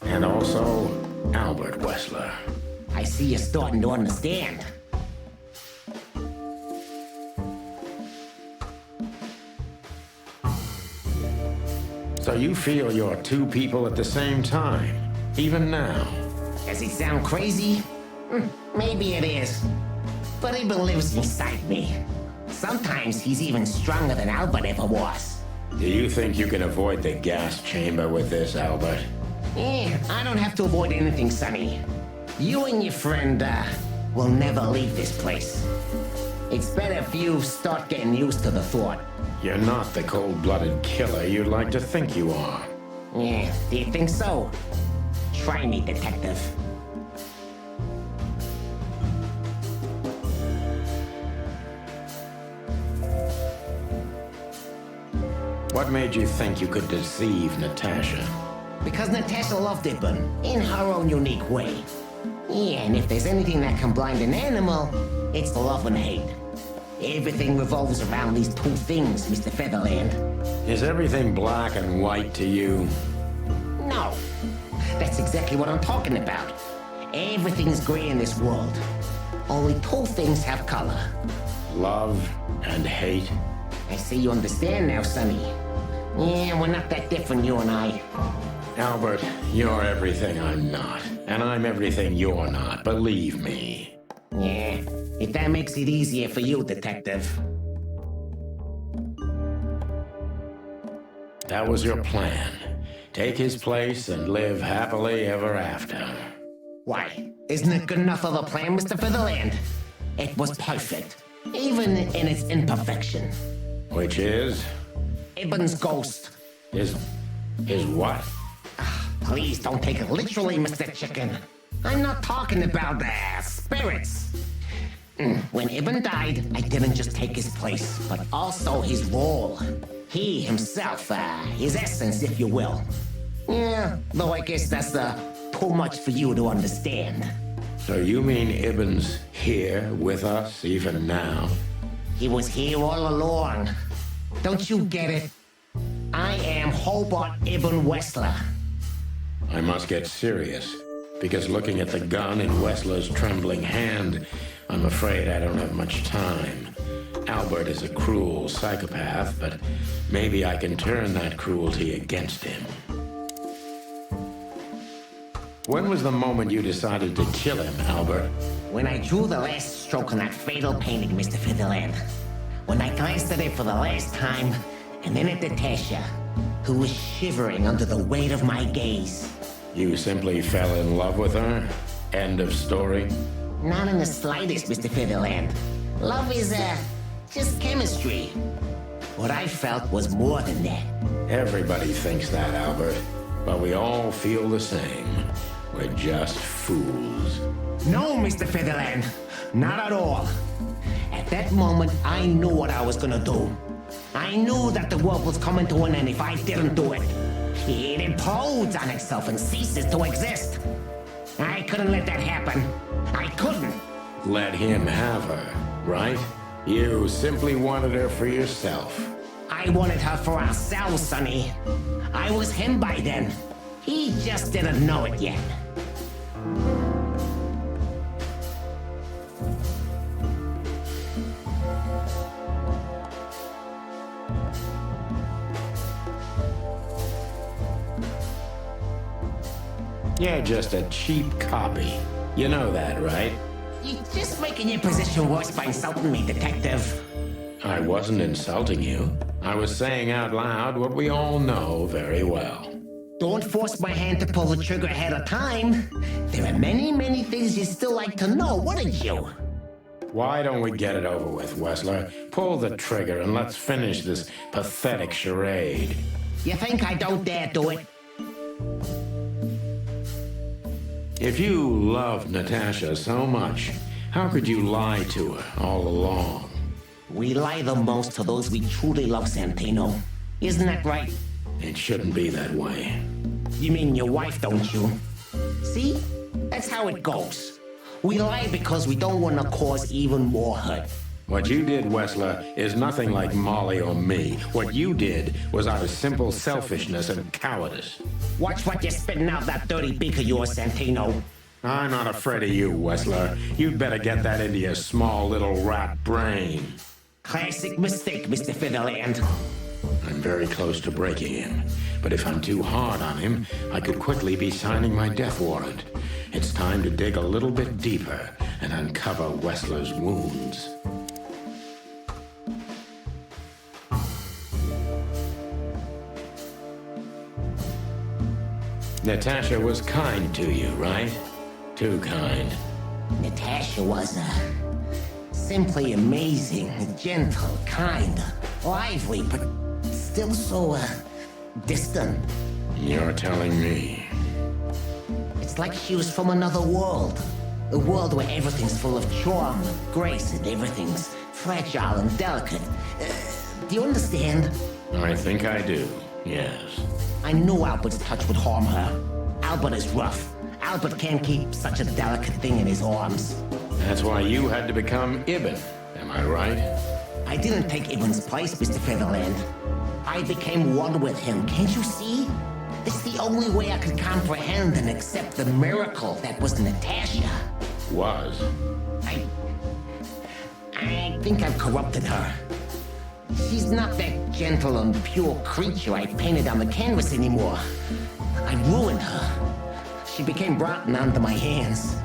And also Albert Wessler. I see you're starting to understand. So you feel you're two people at the same time, even now? Does it sound crazy? Maybe it is. But Ibn lives inside me. Sometimes he's even stronger than Albert ever was. Do you think you can avoid the gas chamber with this, Albert? I don't have to avoid anything, Sonny. You and your friend, will never leave this place. It's better if you start getting used to the thought. You're not the cold-blooded killer you'd like to think you are. Yeah, do you think so? Try me, detective. What made you think you could deceive Natasha? Because Natasha loved Ibn, in her own unique way. Yeah, and if there's anything that can blind an animal, it's love and hate. Everything revolves around these two things, Mr. Featherland. Is everything black and white to you? No. That's exactly what I'm talking about. Everything's gray in this world. Only two things have color. Love and hate? I see you understand now, Sonny. Yeah, we're not that different, you and I. Albert, you're everything I'm not. And I'm everything you're not, believe me. Yeah, if that makes it easier for you, detective. That was your plan. Take his place and live happily ever after. Why? Isn't it good enough of a plan, Mr. Featherland? It was perfect, even in its imperfection. Which is? Ibn's ghost. Is what? Please don't take it literally, Mr. Chicken. I'm not talking about spirits. When Ibn died, I didn't just take his place, but also his role. He himself, his essence, if you will. Yeah, though I guess that's too much for you to understand. So you mean Ibn's here with us even now? He was here all along. Don't you get it? I am Hobart Ibn Wessler. I must get serious, because looking at the gun in Wessler's trembling hand, I'm afraid I don't have much time. Albert is a cruel psychopath, but maybe I can turn that cruelty against him. When was the moment you decided to kill him, Albert? When I drew the last stroke on that fatal painting, Mr. Featherland. When I glanced at it for the last time, and then at Natasha, who was shivering under the weight of my gaze. You simply fell in love with her? End of story? Not in the slightest, Mr. Featherland. Love is, just chemistry. What I felt was more than that. Everybody thinks that, Albert. But we all feel the same. We're just fools. No, Mr. Featherland. Not at all. At that moment, I knew what I was gonna do. I knew that the world was coming to an end if I didn't do it. It implodes on itself and ceases to exist. I couldn't let that happen. I couldn't. Let him have her, right? You simply wanted her for yourself. I wanted her for ourselves, Sonny. I was him by then. He just didn't know it yet. You're just a cheap copy. You know that, right? You're just making your position worse by insulting me, detective. I wasn't insulting you. I was saying out loud what we all know very well. Don't force my hand to pull the trigger ahead of time. There are many, many things you'd still like to know, wouldn't you? Why don't we get it over with, Wessler? Pull the trigger and let's finish this pathetic charade. You think I don't dare do it? If you loved Natasha so much, how could you lie to her all along? We lie the most to those we truly love, Santino. Isn't that right? It shouldn't be that way. You mean your wife, don't you? See? That's how it goes. We lie because we don't want to cause even more hurt. What you did, Wessler, is nothing like Molly or me. What you did was out of simple selfishness and cowardice. Watch what you're spitting out that dirty beak of yours, Santino. I'm not afraid of you, Wessler. You'd better get that into your small little rat brain. Classic mistake, Mr. Featherland. I'm very close to breaking him. But if I'm too hard on him, I could quickly be signing my death warrant. It's time to dig a little bit deeper and uncover Wessler's wounds. Natasha was kind to you, right? Too kind. Natasha was simply amazing, gentle, kind, lively, but still so distant. You're telling me. It's like she was from another world. A world where everything's full of charm, grace, and everything's fragile and delicate. Do you understand? I think I do, yes. I knew Albert's touch would harm her. Albert is rough. Albert can't keep such a delicate thing in his arms. That's why you had to become Ibn, am I right? I didn't take Ibn's place, Mr. Featherland. I became one with him, can't you see? It's the only way I could comprehend and accept the miracle that was Natasha. Was? I think I've corrupted her. She's not that gentle and pure creature I painted on the canvas anymore. I ruined her. She became rotten under my hands.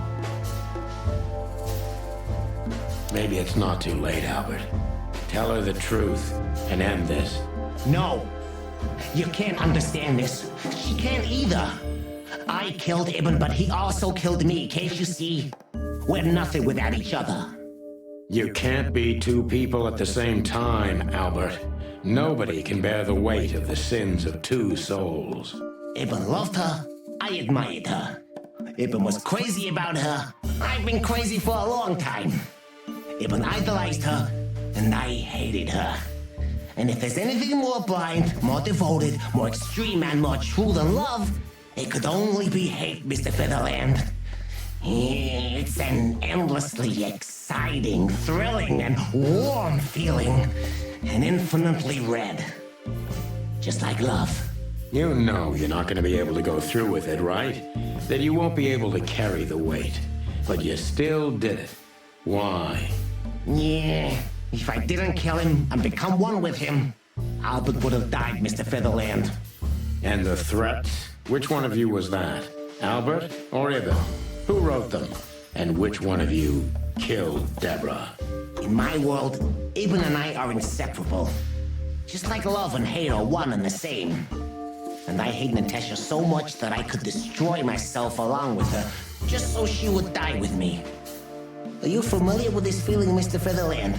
Maybe it's not too late, Albert. Tell her the truth and end this. No. You can't understand this. She can't either. I killed Ibn, but he also killed me, can't you see? We're nothing without each other. You can't be two people at the same time, Albert. Nobody can bear the weight of the sins of two souls. Ibn loved her. I admired her. Ibn was crazy about her. I've been crazy for a long time. Ibn idolized her, and I hated her. And if there's anything more blind, more devoted, more extreme, and more true than love, it could only be hate, Mr. Featherland. It's an endlessly exciting, thrilling, and warm feeling, and infinitely red. Just like love. You know you're not going to be able to go through with it, right? That you won't be able to carry the weight. But you still did it. Why? Yeah, if I didn't kill him and become one with him, Albert would have died, Mr. Featherland. And the threats? Which one of you was that? Albert or Ibn? Who wrote them? And which one of you killed Deborah? In my world, Ibn and I are inseparable. Just like love and hate are one and the same. And I hate Natasha so much that I could destroy myself along with her, just so she would die with me. Are you familiar with this feeling, Mr. Featherland?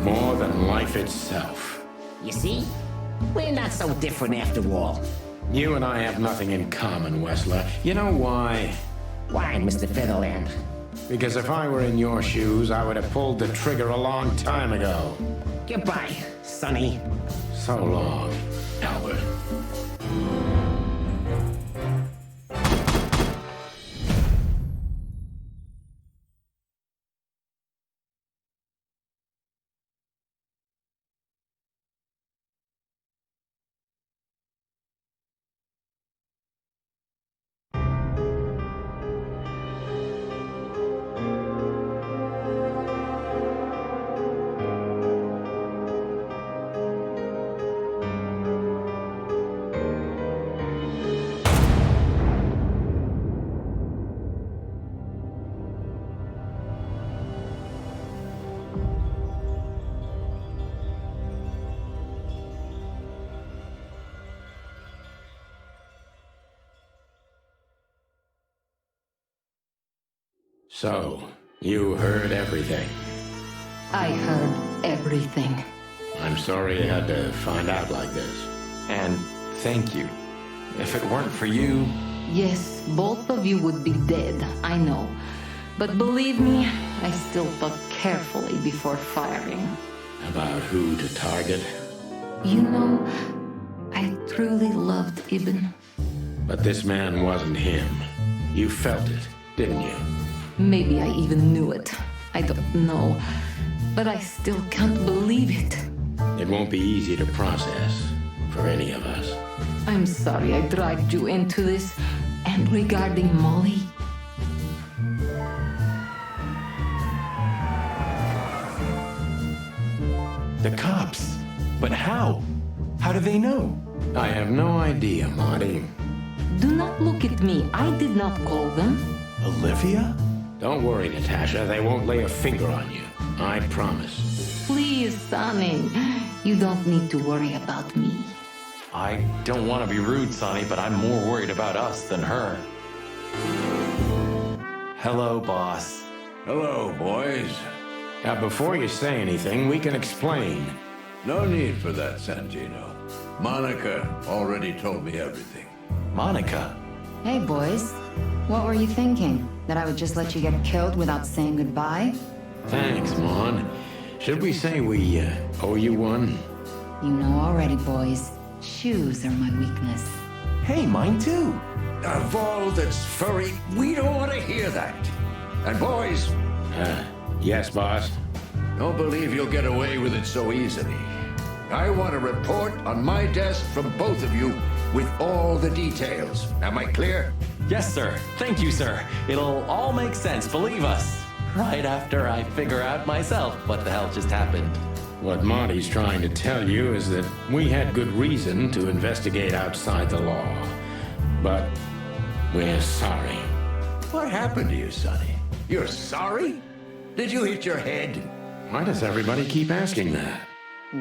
More than life itself. You see? We're not so different after all. You and I have nothing in common, Wessler. You know why? Why, Mr. Featherland? Because if I were in your shoes, I would have pulled the trigger a long time ago. Goodbye, Sonny. So long, Albert. So, you heard everything. I heard everything. I'm sorry you had to find out like this. And thank you. If it weren't for you... Yes, both of you would be dead, I know. But believe me, I still thought carefully before firing. About who to target? You know, I truly loved Ibn. But this man wasn't him. You felt it, didn't you? Maybe I even knew it. I don't know. but I still can't believe it. It won't be easy to process for any of us. I'm sorry I dragged you into this. And regarding Molly, The cops. But how? How do they know? I have no idea, Marty. do not look at me. I did not call them. Olivia? Don't worry, Natasha. They won't lay a finger on you. I promise. Please, Sonny. You don't need to worry about me. I don't want to be rude, Sonny, but I'm more worried about us than her. Hello, boss. Hello, boys. Now, before you say anything, we can explain. No need for that, Santino. Monica already told me everything. Monica? Hey, boys. What were you thinking? That I would just let you get killed without saying goodbye? Thanks, Mon. Should we say we owe you one? You know already, boys. Shoes are my weakness. Hey, mine too. Of all that's furry, we don't want to hear that. And boys, Yes, boss. don't believe you'll get away with it so easily. I want a report on my desk from both of you with all the details. Am I clear? Yes, sir. Thank you, sir. It'll all make sense, believe us. Right after I figure out myself what the hell just happened. What Marty's trying to tell you is that we had good reason to investigate outside the law. But we're sorry. What happened to you, Sonny? You're sorry? Did you hit your head? Why does everybody keep asking that?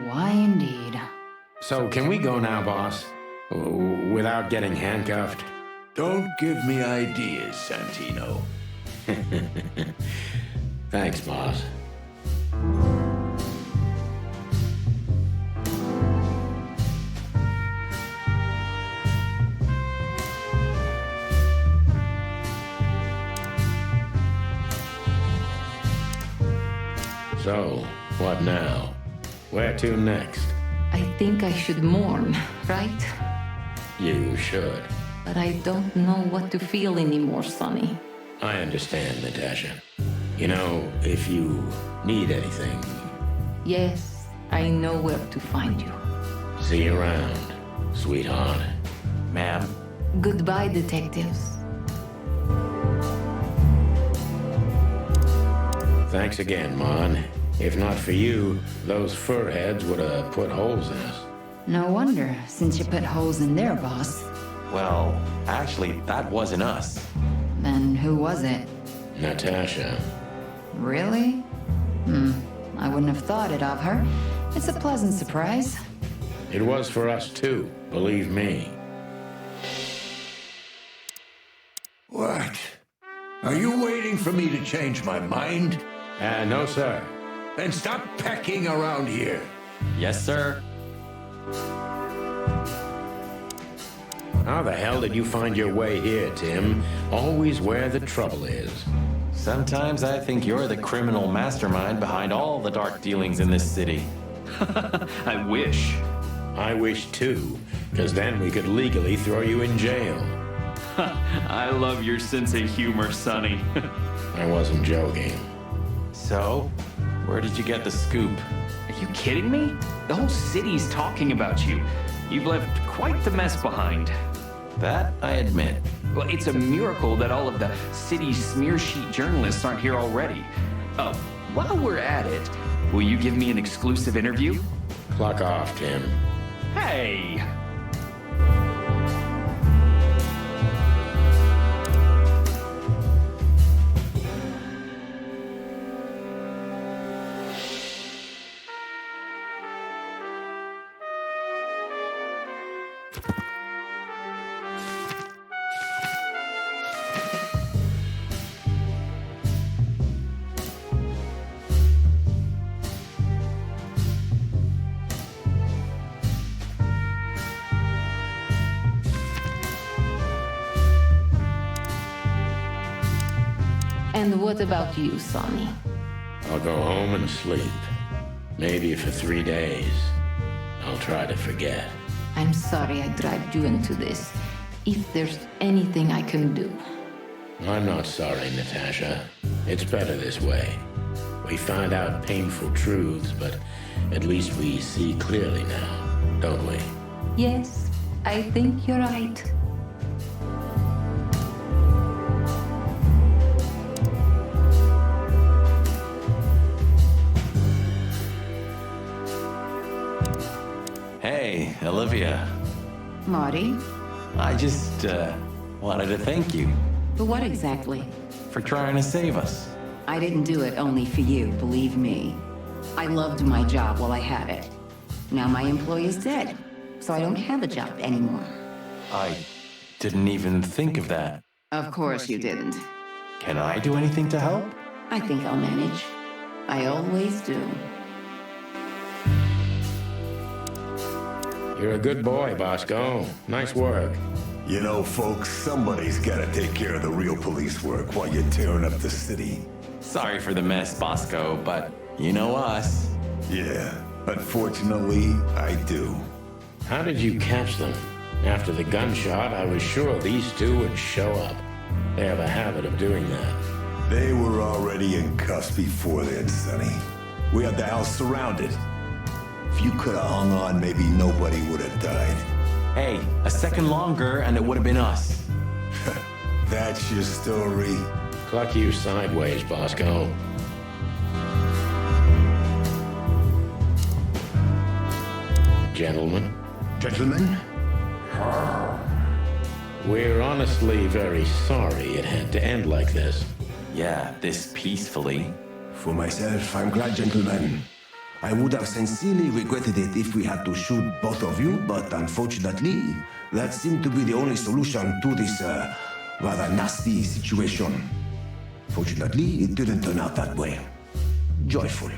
Why indeed? So can we go now, boss? Without getting handcuffed? Don't give me ideas, Santino. Thanks, boss. So, what now? Where to next? I think I should mourn, right? You should. But I don't know what to feel anymore, Sonny. I understand, Natasha. You know, if you need anything, Yes, I know where to find you. see you around, sweetheart. Ma'am? Goodbye, detectives. Thanks again, Mon. If not for you, those fur heads would have put holes in us. No wonder, since you put holes in their boss. Well, actually, that wasn't us. Then who was it? Natasha. Really? I wouldn't have thought it of her. It's a pleasant surprise. It was for us too, believe me. What? Are you waiting for me to change my mind? No, sir. Then stop pecking around here. Yes, sir. How the hell did you find your way here, Tim? Always where the trouble is. Sometimes I think you're the criminal mastermind behind all the dark dealings in this city. I wish. I wish too, because then we could legally throw you in jail. I love your sense of humor, Sonny. I wasn't joking. So, where did you get the scoop? Are you kidding me? The whole city's talking about you. You've left quite the mess behind. That I admit. Well, it's a miracle that all of the city's smear sheet journalists aren't here already. Oh, while we're at it, will you give me an exclusive interview? Clock off, Tim. Hey! And what about you, Sonny? I'll go home and sleep. Maybe for 3 days. I'll try to forget. I'm sorry I dragged you into this. If there's anything I can do. I'm not sorry, Natasha. It's better this way. We find out painful truths, but at least we see clearly now, don't we? Yes, I think you're right. Hey, Olivia. Marty? I just wanted to thank you For what exactly? for trying to save us. I didn't do it only for you, believe me. I loved my job while I had it. Now my employee is dead, so I don't have a job anymore. I didn't even think of that. Of course you didn't. Can I do anything to help? I think I'll manage. I always do. You're a good boy, Bosco. Nice work. You know, folks, somebody's gotta take care of the real police work while you're tearing up the city. Sorry for the mess, Bosco, but you know us. Yeah, unfortunately, I do. How did you catch them? After the gunshot, I was sure these two would show up. They have a habit of doing that. They were already in cuffs before then, Sonny. We had the house surrounded. If you could have hung on, maybe nobody would have died. Hey, a second longer and it would have been us. That's your story? Cluck you sideways, Bosco. Gentlemen? Gentlemen? We're honestly very sorry it had to end like this. Yeah, this peacefully. For myself, I'm glad, gentlemen. I would have sincerely regretted it if we had to shoot both of you, but unfortunately, that seemed to be the only solution to this rather nasty situation. Fortunately, it didn't turn out that way. Joyful.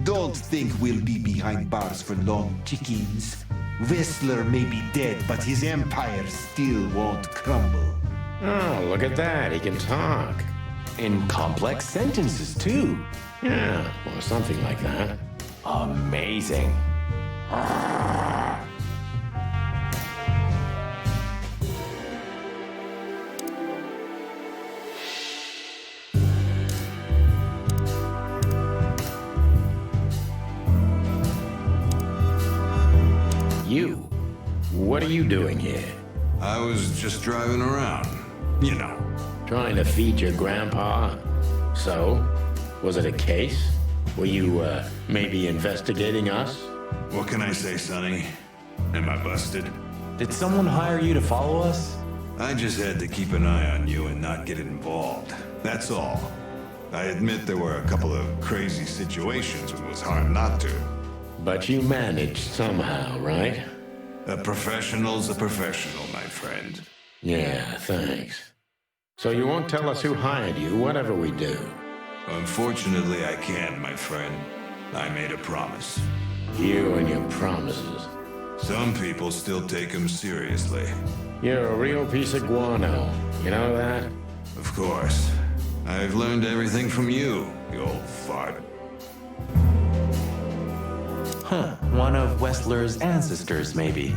Don't think we'll be behind bars for long, chickens. Wessler may be dead, but his empire still won't crumble. Oh, look at that. He can talk. In complex sentences, too. Yeah, or something like that. Amazing. You? What are you doing here? I was just driving around. You know. Trying to feed your grandpa? So? Was it a case? Were you, maybe investigating us? What can I say, Sonny? Am I busted? Did someone hire you to follow us? I just had to keep an eye on you and not get involved. That's all. I admit there were a couple of crazy situations when it was hard not to. But you managed somehow, right? A professional's a professional, my friend. Yeah, thanks. So you won't tell us who hired you, whatever we do? Unfortunately, I can't, my friend. I made a promise. You and your promises. Some people still take them seriously. You're a real piece of guano. You know that? Of course. I've learned everything from you, you old fart. Huh, one of Wessler's ancestors, maybe.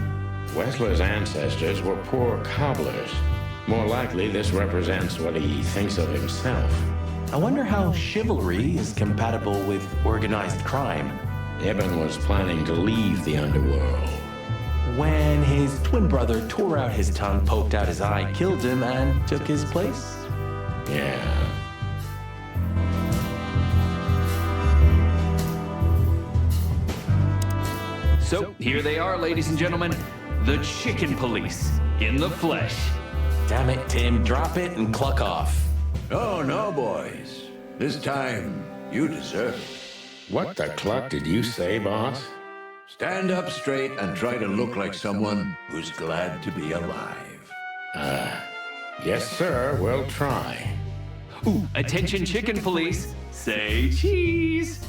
Wessler's ancestors were poor cobblers. More likely, this represents what he thinks of himself. I wonder how chivalry is compatible with organized crime. Ibn was planning to leave the underworld. When his twin brother tore out his tongue, poked out his eye, killed him, and took his place? Yeah. So, here they are, ladies and gentlemen. The Chicken Police, in the flesh. Damn it, Tim, drop it and cluck off. Oh, no, boys. This time, you deserve it. What the cluck did you say, boss? Stand up straight and try to look like someone who's glad to be alive. Yes, sir, we'll try. Ooh, attention Chicken Police, say cheese.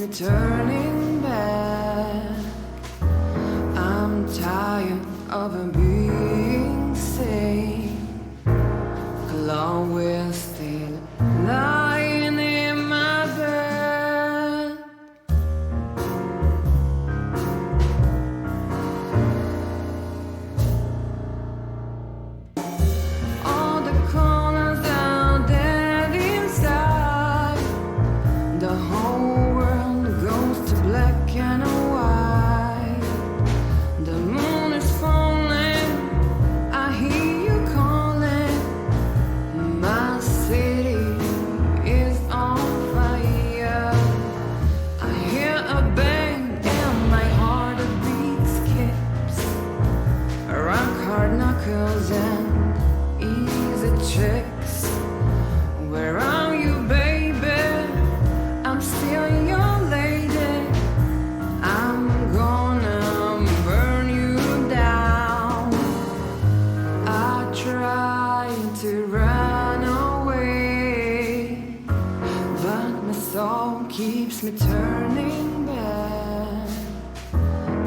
me turning back. I'm tired of being sane. Along with still lying in my bed. All the colors are dead inside. The whole world goes to black and white. The moon is falling, I hear you calling. My city is on fire. I hear a bang and my heart beats skips. Rock hard knuckles and easy tricks. Where are you, baby? I'm still your lady. I'm gonna burn you down. I try to run away, but my soul keeps me turning back.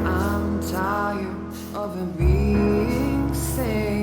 I'm tired of being sad.